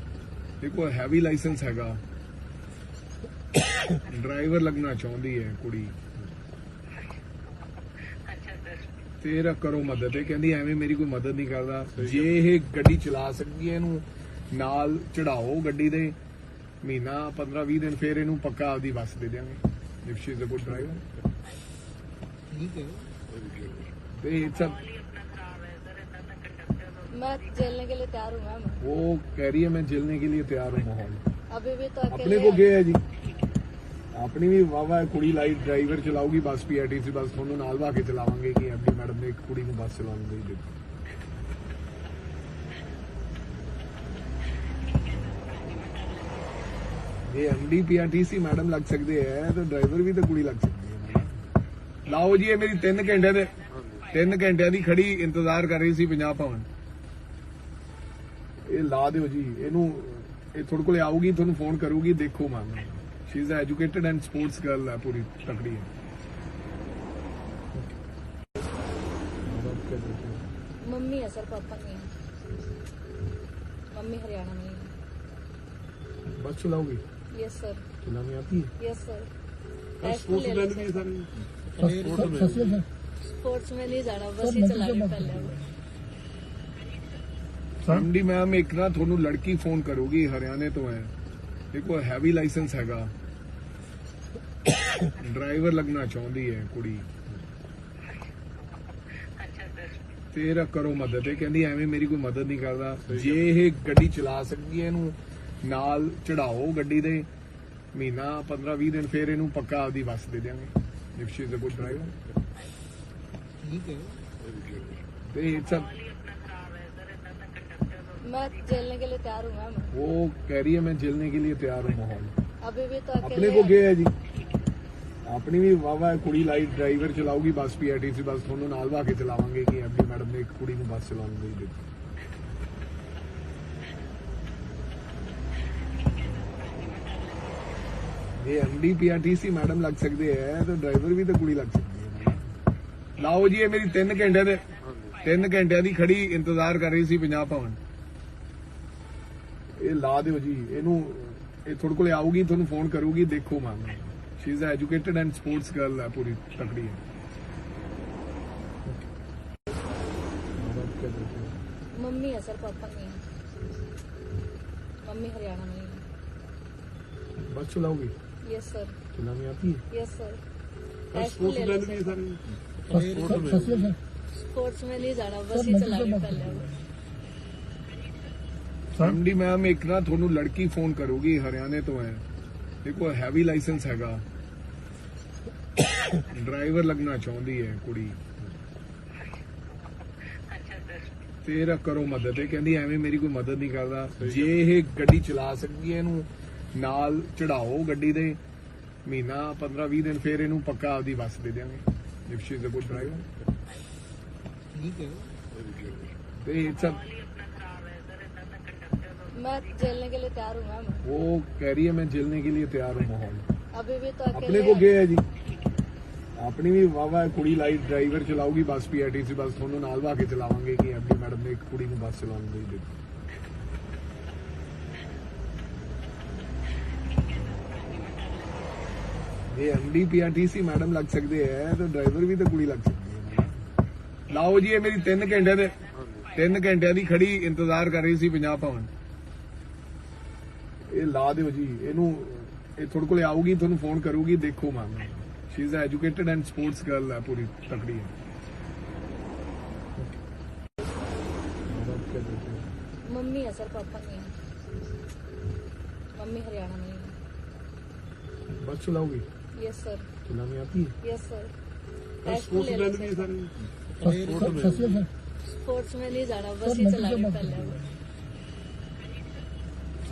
ਦੇਖੋ ਹੈਵੀ ਲਾਇਸੈਂਸ ਹੈਗਾ ਡਰਾਈਵਰ ਲੱਗਣਾ ਚਾਹੁੰਦੀ ਹੈ ਕੁੜੀ ਤੇਰਾ ਕਰੋ ਮਦਦ ਇਹ ਕਹਿੰਦੀ ਐਵੇਂ ਮੇਰੀ ਕੋਈ ਮਦਦ ਨਹੀਂ ਕਰਦਾ ਜੇ ਇਹ ਗੱਡੀ ਚਲਾ ਸਕਦੀ ਹੈ ਇਹਨੂੰ ਨਾਲ ਚੜਾਓ ਗੱਡੀ ਦੇ ਮਹੀਨਾ 15-20 ਦਿਨ ਫਿਰ ਇਹਨੂੰ ਪੱਕਾ ਆਪਦੀ ਬੱਸ ਦੇ ਦਿਆਂਗੇ if she is a good driver ठीक है ਤੇ ਇਟਸ मैं झेलने के लिए तैयार हूँ मैम वो कह रही है मैं झेलने के लिए तैयार हूँ माहौल अभी भी तो अपने अकेले को क्या है जी अपनी भी वाह कुड़ी लाइट ड्राइवर चलाऊगी बस पीआरटीसी बस थोनों नाल वा के चलावांगे कि एमडी मैडम ने एक कुड़ी ਨੂੰ बस चलाने नहीं दी ये एमडी पीआरटीसी मैडम लग सकते हैं तो ड्राइवर भी तो कुड़ी लग सकती है लाओ जी ये मेरी 3 ਘੰਟੇ ਦੇ 3 ਘੰਟਿਆਂ ਦੀ ਖੜੀ ਇੰਤਜ਼ਾਰ ਕਰ ਰਹੀ ਸੀ ਪੰਜਾਬ ਭਵਨ ਇਹ ਲਾ ਦਿਓ ਜੀ ਇਹਨੂੰ ਇਹ ਤੁਹਾਡੇ ਕੋਲੇ ਆਊਗੀ ਤੁਹਾਨੂੰ ਫੋਨ ਕਰੂਗੀ ਦੇਖੋ ma'am Shri is educated and sports girl ਹੈ ਪੂਰੀ ਤਕੜੀ ਹੈ मम्मी है सर पापा नहीं है मम्मी हरियाणा में है बस चलाओगी यस सर चलानी आती है यस सर स्पोर्ट्स मैन भी सर स्पोर्ट्स में नहीं जाना बस ही चलानी पहले ਐਮਡੀ ਮੈਮ ਇੱਕ ਨਾ ਤੁਹਾਨੂੰ ਲੜਕੀ ਫੋਨ ਕਰੂਗੀ ਹਰਿਆਣੇ ਤੋਂ ਹੈ ਦੇਖੋ ਹੈਵੀ ਲਾਇਸੈਂਸ ਹੈਗਾ ਡਰਾਈਵਰ ਲੱਗਣਾ ਚਾਹੁੰਦੀ ਹੈ ਕੁੜੀ ਤੇਰਾ ਕਰੋ ਮਦਦ ਇਹ ਕਹਿੰਦੀ ਐਵੇਂ ਮੇਰੀ ਕੋਈ ਮਦਦ ਨਹੀਂ ਕਰਦਾ ਜੇ ਇਹ ਗੱਡੀ ਚਲਾ ਸਕਦੀ ਹੈ ਇਹਨੂੰ ਨਾਲ ਚੜਾਓ ਗੱਡੀ ਦੇ ਮਹੀਨਾ 15-20 ਦਿਨ ਫਿਰ ਇਹਨੂੰ ਪੱਕਾ ਆਪਦੀ ਬੱਸ ਦੇ ਦਿਆਂਗੇ if she is a good driver ठीक है ते सब मैं झेलने के लिए तैयार हूँ मैम। वो कह रही है मैं झेलने के लिए तैयार हूँ माहौल। अभी भी तो अपने अकेले को क्या है जी, अपनी भी वावा कुड़ी लाइट ड्राइवर चलाऊगी बस पीआरटीसी बस ਤੁਹਾਨੂੰ ਨਾਲ ਵਾ ਕੇ ਚਲਾਵਾਂਗੇ ਕਿ ਐਮਡੀ ਮੈਡਮ ਨੇ ਇੱਕ ਕੁੜੀ ਨੂੰ ਬੱਸ ਚਲਾਉਣ ਨਹੀਂ ਦਿੱਤੀ। ये एमडी पीआरटीसी मैडम लग सकते हैं तो ड्राइवर भी तो कुड़ी लग सकती है। लाओ जी ये मेरी 3 घंटे ਦੇ 3 ਘੰਟਿਆਂ ਦੀ ਖੜੀ ਇੰਤਜ਼ਾਰ ਕਰ ਰਹੀ ਸੀ ਪੰਜਾਬ ਭਵਨ। ਇਹ ਲਾ ਦਿਓ ਜੀ ਇਹਨੂੰ, ਇਹ ਤੁਹਾਡੇ ਕੋਲੇ ਆਊਗੀ ਤੁਹਾਨੂੰ ਫੋਨ ਕਰੂਗੀ ਦੇਖੋ ma'am. Shri is educated and sports girl ਹੈ ਪੂਰੀ ਤਕੜੀ ਹੈ। मम्मी है सर, पापा नहीं है। मम्मी हरियाणा में है। बस चलाओगी, यस सर। चलानी आती है? Yes sir. स्पोर्ट्स मैन भी सारे स्पोर्ट्स में नहीं जाना, बस ही चलानी पहले। एमडी मैम एक ना ਤੁਹਾਨੂੰ ਲੜਕੀ ਫੋਨ ਕਰੂਗੀ ਹਰਿਆਣੇ ਤੋਂ ਹੈ, ਦੇਖੋ ਹੈਵੀ ਲਾਇਸੈਂਸ ਹੈਗਾ, ਡਰਾਈਵਰ ਲੱਗਣਾ ਚਾਹੁੰਦੀ ਹੈ ਕੁੜੀ। ਤੇਰਾ ਕਰੋ ਮਦਦ। ਇਹ ਕਹਿੰਦੀ ਐਵੇਂ ਮੇਰੀ ਕੋਈ ਮਦਦ ਨਹੀਂ ਕਰਦਾ, ਜੇ ਇਹ ਗੱਡੀ ਚਲਾ ਸਕਦੀ ਹੈ ਇਹਨੂੰ ਨਾਲ ਚੜਾਓ ਗੱਡੀ ਦੇ, ਮਹੀਨਾ 15-20 ਦਿਨ ਫਿਰ ਇਹਨੂੰ ਪੱਕਾ ਆਪਦੀ ਬੱਸ ਦੇ ਦਿਆਂਗੇ if she is a good driver. ठीक है। ਤੇ ਸਭ मैं झेलने के लिए तैयार हूँ मैम। वो कह रही है मैं झेलने के लिए तैयार हूँ माहौल। अभी भी तो अपने अकेले को क्या है जी, ਆਪਣੀ ਵੀ ਵਾਵਾ ਕੁੜੀ ਲਾਈਟ ਡਰਾਈਵਰ ਚਲਾਊਗੀ ਬੱਸ ਪੀਆਰਟੀਸੀ ਬਸ ਤੁਹਾਨੂੰ ਨਾਲ ਵਾ ਕੇ ਚਲਾਵਾਂਗੇ ਕਿ ਐਮਡੀ ਮੈਡਮ ਨੇ ਇੱਕ ਕੁੜੀ ਨੂੰ ਬੱਸ ਚਲਾਉਣ ਨਹੀਂ ਦਿੱਤੀ। ये एमडी पीआरटीसी मैडम लग सकते हैं तो ड्राइवर भी तो कुड़ी लग सकती है। लाओ जी ये मेरी 3 घंटे ਦੇ 3 ਘੰਟਿਆਂ ਦੀ ਖੜੀ ਇੰਤਜ਼ਾਰ ਕਰ ਰਹੀ ਸੀ ਪੰਜਾਬ ਭਵਨ। ਇਹ ਲਾ ਦਿਓ ਜੀ ਇਹਨੂੰ, ਇਹ ਤੁਹਾਡੇ ਕੋਲੇ ਆਊਗੀ ਤੁਹਾਨੂੰ ਫੋਨ ਕਰੂਗੀ ਦੇਖੋ ma'am. Shri is educated and sports girl ਹੈ ਪੂਰੀ ਤਕੜੀ ਹੈ। मम्मी है सर, पापा नहीं है। मम्मी हरियाणा में है। बस चलाओगी, यस सर। चलानी आती है? Yes sir. स्पोर्ट्स मैन भी सारे स्पोर्ट्स में नहीं जाना, बस ही चलानी पहले।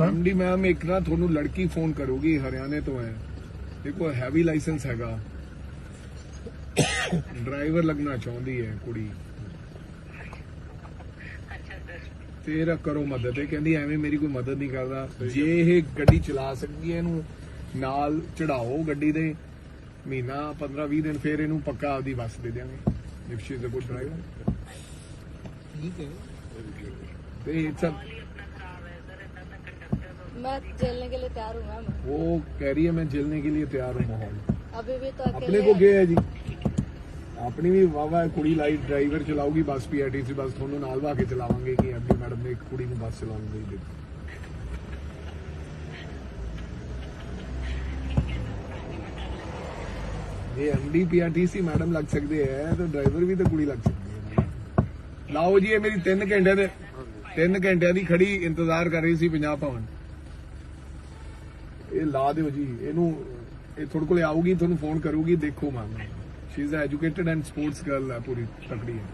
एमडी मैम एक ना ਤੁਹਾਨੂੰ ਲੜਕੀ ਫੋਨ ਕਰੂਗੀ ਹਰਿਆਣੇ ਤੋਂ ਹੈ, ਦੇਖੋ ਹੈਵੀ ਲਾਇਸੈਂਸ ਹੈਗਾ, ਡਰਾਈਵਰ ਲੱਗਣਾ ਚਾਹੁੰਦੀ ਹੈ ਕੁੜੀ। ਤੇਰਾ ਕਰੋ ਮਦਦ। ਇਹ ਕਹਿੰਦੀ ਐਵੇਂ ਮੇਰੀ ਕੋਈ ਮਦਦ ਨਹੀਂ ਕਰਦਾ, ਜੇ ਇਹ ਗੱਡੀ ਚਲਾ ਸਕਦੀ ਹੈ ਇਹਨੂੰ ਨਾਲ ਚੜਾਓ ਗੱਡੀ ਦੇ, ਮਹੀਨਾ 15-20 ਦਿਨ ਫਿਰ ਇਹਨੂੰ ਪੱਕਾ ਆਪਦੀ ਬੱਸ ਦੇ ਦਿਆਂਗੇ if she is a good driver. ठीक है। ਤੇ ਸਭ मैं झेलने के लिए तैयार हूँ मैम। वो कह रही है मैं झेलने के लिए तैयार हूँ माहौल। अभी भी तो अपने अकेले को क्या है जी, ਆਪਣੀ ਵੀ ਵਾਵਾ ਕੁੜੀ ਲਾਈਟ ਡਰਾਈਵਰ ਚਲਾਊਗੀ ਬੱਸ ਪੀਆਰਟੀਸੀ ਬਸ ਤੁਹਾਨੂੰ ਨਾਲ ਵਾ ਕੇ ਚਲਾਵਾਂਗੇ ਕਿ ਐਮਡੀ ਮੈਡਮ ਨੇ ਇੱਕ ਕੁੜੀ ਨੂੰ ਬੱਸ ਚਲਾਉਣ ਨਹੀਂ ਦਿੱਤੀ। ये एमडी पीआरटीसी मैडम लग सकते हैं तो ड्राइवर भी तो कुड़ी लग सकती है। लाओ जी ये मेरी 3 घंटे ਦੇ 3 ਘੰਟਿਆਂ ਦੀ ਖੜੀ ਇੰਤਜ਼ਾਰ ਕਰ ਰਹੀ ਸੀ ਪੰਜਾਬ ਭਵਨ। ਇਹ ਲਾ ਦਿਓ ਜੀ ਇਹਨੂੰ, ਇਹ ਤੁਹਾਡੇ ਕੋਲੇ ਆਊਗੀ ਤੁਹਾਨੂੰ ਫੋਨ ਕਰੂਗੀ ਦੇਖੋ ma'am. Shri is educated and sports girl ਹੈ ਪੂਰੀ ਤਕੜੀ ਹੈ।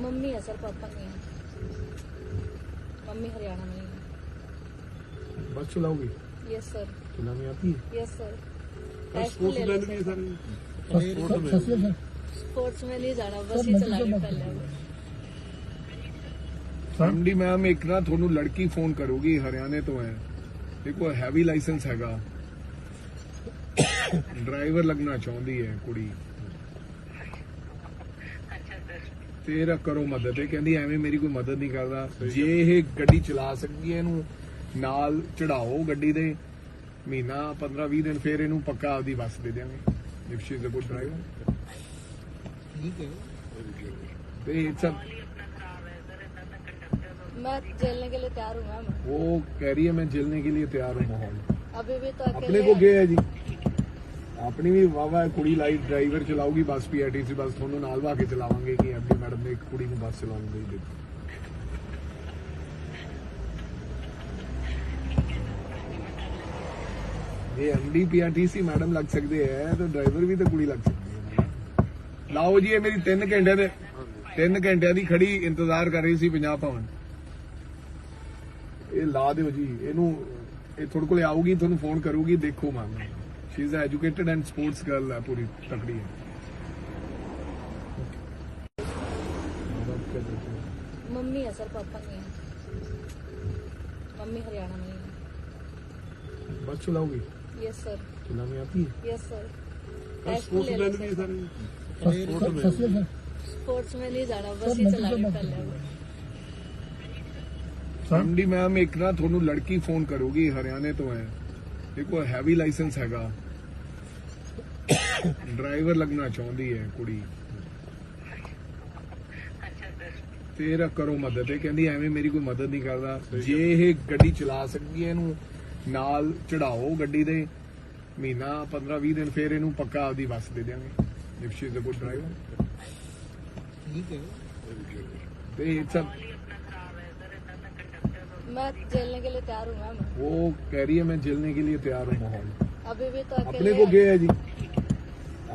मम्मी है सर, पापा नहीं है। मम्मी हरियाणा में है। बस चलाओगी, यस सर। चलानी आती है? Yes sir. स्पोर्ट्स मैन भी सारे स्पोर्ट्स में नहीं जाना, बस ही चलानी पहले। एमडी मैम एक ना ਤੁਹਾਨੂੰ ਲੜਕੀ ਫੋਨ ਕਰੂਗੀ ਹਰਿਆਣੇ ਤੋਂ ਹੈ, ਦੇਖੋ ਹੈਵੀ ਲਾਇਸੈਂਸ ਹੈਗਾ, ਡਰਾਈਵਰ ਲੱਗਣਾ ਚਾਹੁੰਦੀ ਹੈ ਕੁੜੀ। ਤੇਰਾ ਕਰੋ ਮਦਦ। ਇਹ ਕਹਿੰਦੀ ਐਵੇਂ ਮੇਰੀ ਕੋਈ ਮਦਦ ਨਹੀਂ ਕਰਦਾ, ਜੇ ਇਹ ਗੱਡੀ ਚਲਾ ਸਕਦੀ ਹੈ ਇਹਨੂੰ ਨਾਲ ਚੜਾਓ ਗੱਡੀ ਦੇ, ਮਹੀਨਾ 15-20 ਦਿਨ ਫਿਰ ਇਹਨੂੰ ਪੱਕਾ ਆਪਦੀ ਬੱਸ ਦੇ ਦਿਆਂਗੇ if she is a good driver. ठीक है। ਤੇ ਸਭ मैं झेलने के लिए तैयार हूँ मैम। वो कह रही है मैं झेलने के लिए तैयार हूँ माहौल। अभी भी तो अपने अकेले को क्या है जी, ਆਪਣੀ ਵੀ ਵਾਵਾ ਕੁੜੀ ਲਾਈਟ ਡਰਾਈਵਰ ਚਲਾਊਗੀ ਬੱਸ ਪੀਆਰਟੀਸੀ ਬਸ ਤੁਹਾਨੂੰ ਨਾਲ ਵਾ ਕੇ ਚਲਾਵਾਂਗੇ ਕਿ ਐਮਡੀ ਮੈਡਮ ਨੇ ਇੱਕ ਕੁੜੀ ਨੂੰ ਬੱਸ ਚਲਾਉਣ ਨਹੀਂ ਦਿੱਤੀ। ਜੇ ਐਨਡੀਪੀਆਰਟੀਸੀ ਮੈਡਮ ਲੱਗ ਸਕਦੇ ਹੈ ਤਾਂ ਡਰਾਈਵਰ ਵੀ ਤਾਂ ਕੁੜੀ ਲੱਗ ਸਕਦੀ ਹੈ। ਲਾਓ ਜੀ, ਇਹ ਮੇਰੀ 3 ਘੰਟਿਆਂ ਦੇ 3 ਘੰਟਿਆਂ ਦੀ ਖੜੀ ਇੰਤਜ਼ਾਰ ਕਰ ਰਹੀ ਸੀ ਪੰਜਾਬ ਭਵਨ। ਇਹ ਲਾ ਦਿਓ ਜੀ ਇਹਨੂੰ, ਇਹ ਤੁਹਾਡੇ ਕੋਲੇ ਆਊਗੀ, ਤੁਹਾਨੂੰ ਫੋਨ ਕਰੂਗੀ, ਦੇਖੋ ma'am. Shri is educated and sports girl ਹੈ, ਪੂਰੀ ਤਕੜੀ ਹੈ। मम्मी है सर, पापा नहीं है। मम्मी हरियाणा में है। बस चलाओगी? Yes sir. चलाने आती है? Yes sir. स्पोर्ट्स मैन भी है सारे। स्पोर्ट्स में नहीं जाना, बस ही चलाने पहले। ਐਮਡੀ ਮੈਮ ਇੱਕ ਨਾ ਤੁਹਾਨੂੰ ਲੜਕੀ ਫੋਨ ਕਰੂਗੀ, ਹਰਿਆਣੇ ਤੋਂ ਹੈ, ਦੇਖੋ ਹੈਵੀ ਲਾਇਸੈਂਸ ਹੈਗਾ, ਡਰਾਈਵਰ ਲੱਗਣਾ ਚਾਹੁੰਦੀ ਹੈ ਕੁੜੀ। ਤੇਰਾ ਕਰੋ ਮਦਦ। ਇਹ ਕਹਿੰਦੀ ਐਵੇਂ ਮੇਰੀ ਕੋਈ ਮਦਦ ਨਹੀਂ ਕਰਦਾ। ਜੇ ਇਹ ਗੱਡੀ ਚਲਾ ਸਕਦੀ ਹੈ ਇਹਨੂੰ ਨਾਲ ਚੜਾਓ ਗੱਡੀ ਦੇ, ਮਹੀਨਾ 15-20 ਦਿਨ, ਫਿਰ ਇਹਨੂੰ ਪੱਕਾ ਆਪਦੀ ਬੱਸ ਦੇ ਦਿਆਂਗੇ। If she is a good driver. ठीक है। ਤੇ ਇਟਸ ਅ मैं झेलने के लिए तैयार हूँ मैम। वो कह रही है मैं झेलने के लिए तैयार हूँ माहौल। अभी भी तो अपने अकेले को क्या है जी,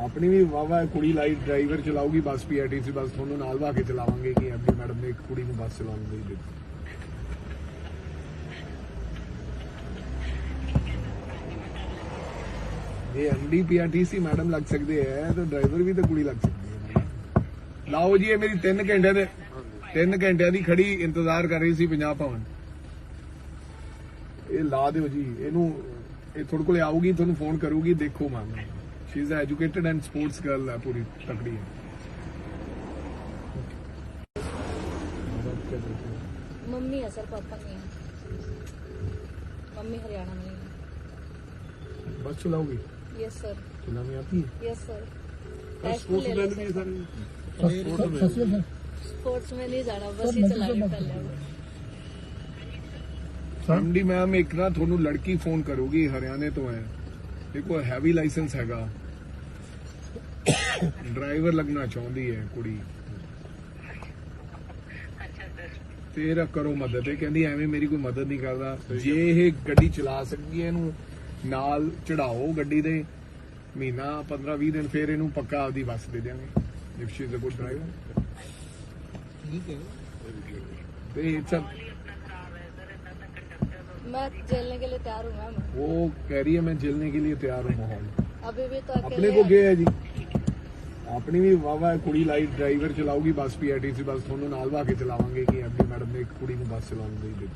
अपनी भी वाह कुड़ी लाइट ड्राइवर चलाऊगी बस, पीआरटीसी बस ਤੁਹਾਨੂੰ ਨਾਲ ਵਾ ਕੇ ਚਲਾਵਾਂਗੇ ਕਿ ਐਮਡੀ ਮੈਡਮ ਨੇ ਇੱਕ ਕੁੜੀ ਨੂੰ ਬੱਸ ਚਲਾਉਣ ਲਈ ਦਿੱਤੀ। ਜੇ ਐਮਡੀ ਪੀਆਰਟੀਸੀ ਮੈਡਮ ਲੱਗ ਸਕਦੇ ਹੈ ਤਾਂ ਡਰਾਈਵਰ ਵੀ ਤਾਂ ਕੁੜੀ ਲੱਗ ਸਕਦੀ ਹੈ। ਲਾਓ ਜੀ, ਇਹ ਮੇਰੀ 3 ਘੰਟਿਆਂ ਦੇ 3 ਘੰਟਿਆਂ ਦੀ ਖੜੀ ਇੰਤਜ਼ਾਰ ਕਰ ਰਹੀ ਸੀ ਪੰਜਾਬ ਭਵਨ। ਇਹ ਲਾ ਦਿਓ ਜੀ ਇਹਨੂੰ, ਇਹ ਤੁਹਾਡੇ ਕੋਲੇ ਆਊਗੀ, ਤੁਹਾਨੂੰ ਫੋਨ ਕਰੂਗੀ, ਦੇਖੋ ma'am. Shri is educated and sports girl ਹੈ, ਪੂਰੀ ਤਕੜੀ ਹੈ। मम्मी है सर, पापा नहीं है। मम्मी हरियाणा में है। बस चलाओगी? Yes sir. चलाने आती है? Yes sir. स्पोर्ट्स मैन भी है सारे। स्पोर्ट्स में नहीं जाना, बस ही चलाने पहले। ਐਮਡੀ ਮੈਮ ਇੱਕ ਨਾ ਤੁਹਾਨੂੰ ਲੜਕੀ ਫੋਨ ਕਰੂਗੀ, ਹਰਿਆਣੇ ਤੋਂ ਹੈ, ਦੇਖੋ ਹੈਵੀ ਲਾਇਸੈਂਸ ਹੈਗਾ, ਡਰਾਈਵਰ ਲੱਗਣਾ ਚਾਹੁੰਦੀ ਹੈ ਕੁੜੀ। ਤੇਰਾ ਕਰੋ ਮਦਦ। ਇਹ ਕਹਿੰਦੀ ਐਵੇਂ ਮੇਰੀ ਕੋਈ ਮਦਦ ਨਹੀਂ ਕਰਦਾ। ਜੇ ਇਹ ਗੱਡੀ ਚਲਾ ਸਕਦੀ ਹੈ ਇਹਨੂੰ ਨਾਲ ਚੜਾਓ ਗੱਡੀ ਦੇ, ਮਹੀਨਾ 15-20 ਦਿਨ, ਫਿਰ ਇਹਨੂੰ ਪੱਕਾ ਆਪਦੀ ਬੱਸ ਦੇ ਦਿਆਂਗੇ। If she is a good driver. ठीक है। ਤੇ ਇਟਸ ਅ मैं झेलने के लिए तैयार हूँ मैम। वो कह रही है मैं झेलने के लिए तैयार हूँ माहौल। अभी भी तो अपने अकेले को क्या है जी, अपनी भी वाह कुड़ी लाइट ड्राइवर चलाऊगी बस, पीआरटीसी बस ਤੁਹਾਨੂੰ ਨਾਲ ਵਾ ਕੇ ਚਲਾਵਾਂਗੇ ਕਿ ਐਮਡੀ ਮੈਡਮ ਨੇ ਇੱਕ ਕੁੜੀ ਨੂੰ ਬੱਸ ਚਲਾਉਣ ਲਈ ਦਿੱਤੀ।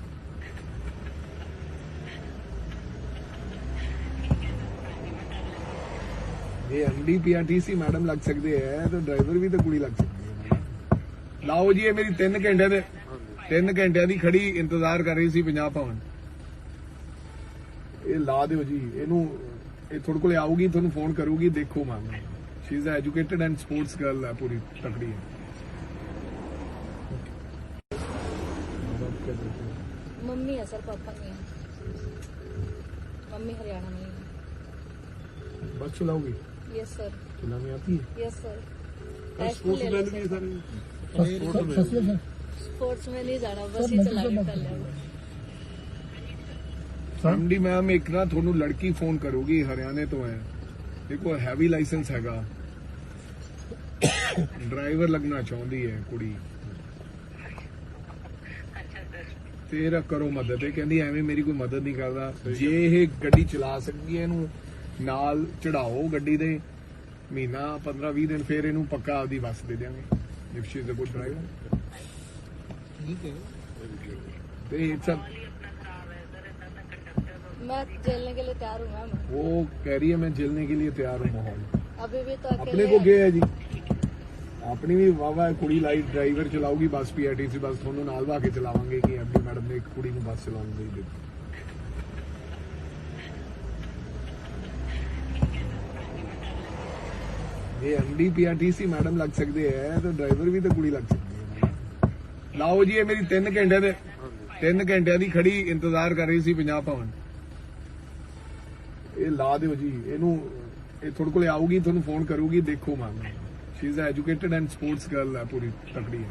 ਜੇ ਐਮਡੀ ਪੀਆਰਟੀਸੀ ਮੈਡਮ ਲੱਗ ਸਕਦੇ ਹੈ ਤਾਂ ਡਰਾਈਵਰ ਵੀ ਤਾਂ ਕੁੜੀ ਲੱਗ ਸਕਦੀ ਹੈ। ਲਾਓ ਜੀ, ਇਹ ਮੇਰੀ 3 ਘੰਟਿਆਂ ਦੇ 3 ਘੰਟਿਆਂ ਦੀ ਖੜੀ ਇੰਤਜ਼ਾਰ ਕਰ ਰਹੀ ਸੀ ਪੰਜਾਬ ਭਵਨ। ਇਹ ਲਾ ਦਿਓ ਜੀ ਇਹਨੂੰ, ਇਹ ਤੁਹਾਡੇ ਕੋਲੇ ਆਊਗੀ, ਤੁਹਾਨੂੰ ਫੋਨ ਕਰੂਗੀ, ਦੇਖੋ ma'am. Shri is educated and sports girl ਹੈ, ਪੂਰੀ ਤਕੜੀ ਹੈ। मम्मी है सर, पापा नहीं है। मम्मी हरियाणा में है। बस चलाओगी? Yes sir. चलाने आती है? Yes sir. स्पोर्ट्स मैन भी है सारे। स्पोर्ट्स में नहीं जाना, बस ही चलाने पहले। ਐਮਡੀ ਮੈਮ ਇੱਕ ਨਾ ਤੁਹਾਨੂੰ ਲੜਕੀ ਫੋਨ ਕਰੂਗੀ, ਹਰਿਆਣੇ ਤੋਂ ਹੈ, ਦੇਖੋ ਹੈਵੀ ਲਾਇਸੈਂਸ ਹੈਗਾ, ਡਰਾਈਵਰ ਲੱਗਣਾ ਚਾਹੁੰਦੀ ਹੈ ਕੁੜੀ। ਤੇਰਾ ਕਰੋ ਮਦਦ। ਇਹ ਕਹਿੰਦੀ ਐਵੇਂ ਮੇਰੀ ਕੋਈ ਮਦਦ ਨਹੀਂ ਕਰਦਾ। ਜੇ ਇਹ ਗੱਡੀ ਚਲਾ ਸਕਦੀ ਹੈ ਇਹਨੂੰ ਨਾਲ ਚੜਾਓ ਗੱਡੀ ਦੇ, ਮਹੀਨਾ 15-20 ਦਿਨ, ਫਿਰ ਇਹਨੂੰ ਪੱਕਾ ਆਪਦੀ ਬੱਸ ਦੇ ਦਿਆਂਗੇ। If she is a good driver. ठीक है। ਤੇ ਇਟਸ ਅ मैं झेलने के लिए तैयार हूँ मैम। वो कह रही है मैं झेलने के लिए तैयार हूँ माहौल। अभी भी तो अपने अकेले को क्या है जी, अपनी भी वाह ਕੁੜੀ ਲਾਈਟ ਡਰਾਈਵਰ ਚਲਾਊਗੀ ਬਸ, ਪੀਆਰਟੀਸੀ ਬਸ ਤੁਹਾਨੂੰ ਨਾਲ ਵਾ ਕੇ ਚਲਾਵਾਂਗੇ ਕਿ ਐਮਡੀ ਮੈਡਮ ਨੇ ਇੱਕ ਕੁੜੀ ਨੂੰ ਬੱਸ ਚਲਾਉਣ ਲਈ ਦਿੱਤੀ। ਜੇ ਐਮਡੀ ਪੀਆਰਟੀਸੀ ਮੈਡਮ ਲੱਗ ਸਕਦੇ ਹੈ ਤਾਂ ਡਰਾਈਵਰ ਵੀ ਤਾਂ ਕੁੜੀ ਲੱਗ ਸਕਦੀ ਹੈ। ਲਾਓ ਜੀ, ਇਹ ਮੇਰੀ 3 ਘੰਟਿਆਂ ਦੇ 3 ਘੰਟਿਆਂ ਦੀ ਖੜੀ ਇੰਤਜ਼ਾਰ ਕਰ ਰਹੀ ਸੀ ਪੰਜਾਬ ਭਵਨ। ਇਹ ਲਾ ਦਿਓ ਜੀ ਇਹਨੂੰ, ਇਹ ਤੁਹਾਡੇ ਕੋਲੇ ਆਊਗੀ, ਤੁਹਾਨੂੰ ਫੋਨ ਕਰੂਗੀ, ਦੇਖੋ ma'am. Shri is educated and sports girl ਹੈ, ਪੂਰੀ ਤਕੜੀ ਹੈ।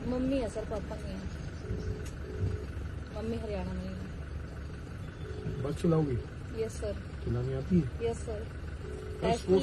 मम्मी है सर, पापा नहीं है। मम्मी हरियाणा में ही है। बस चलाओगी? यस सर, चलानी आती है? Yes sir. बस वो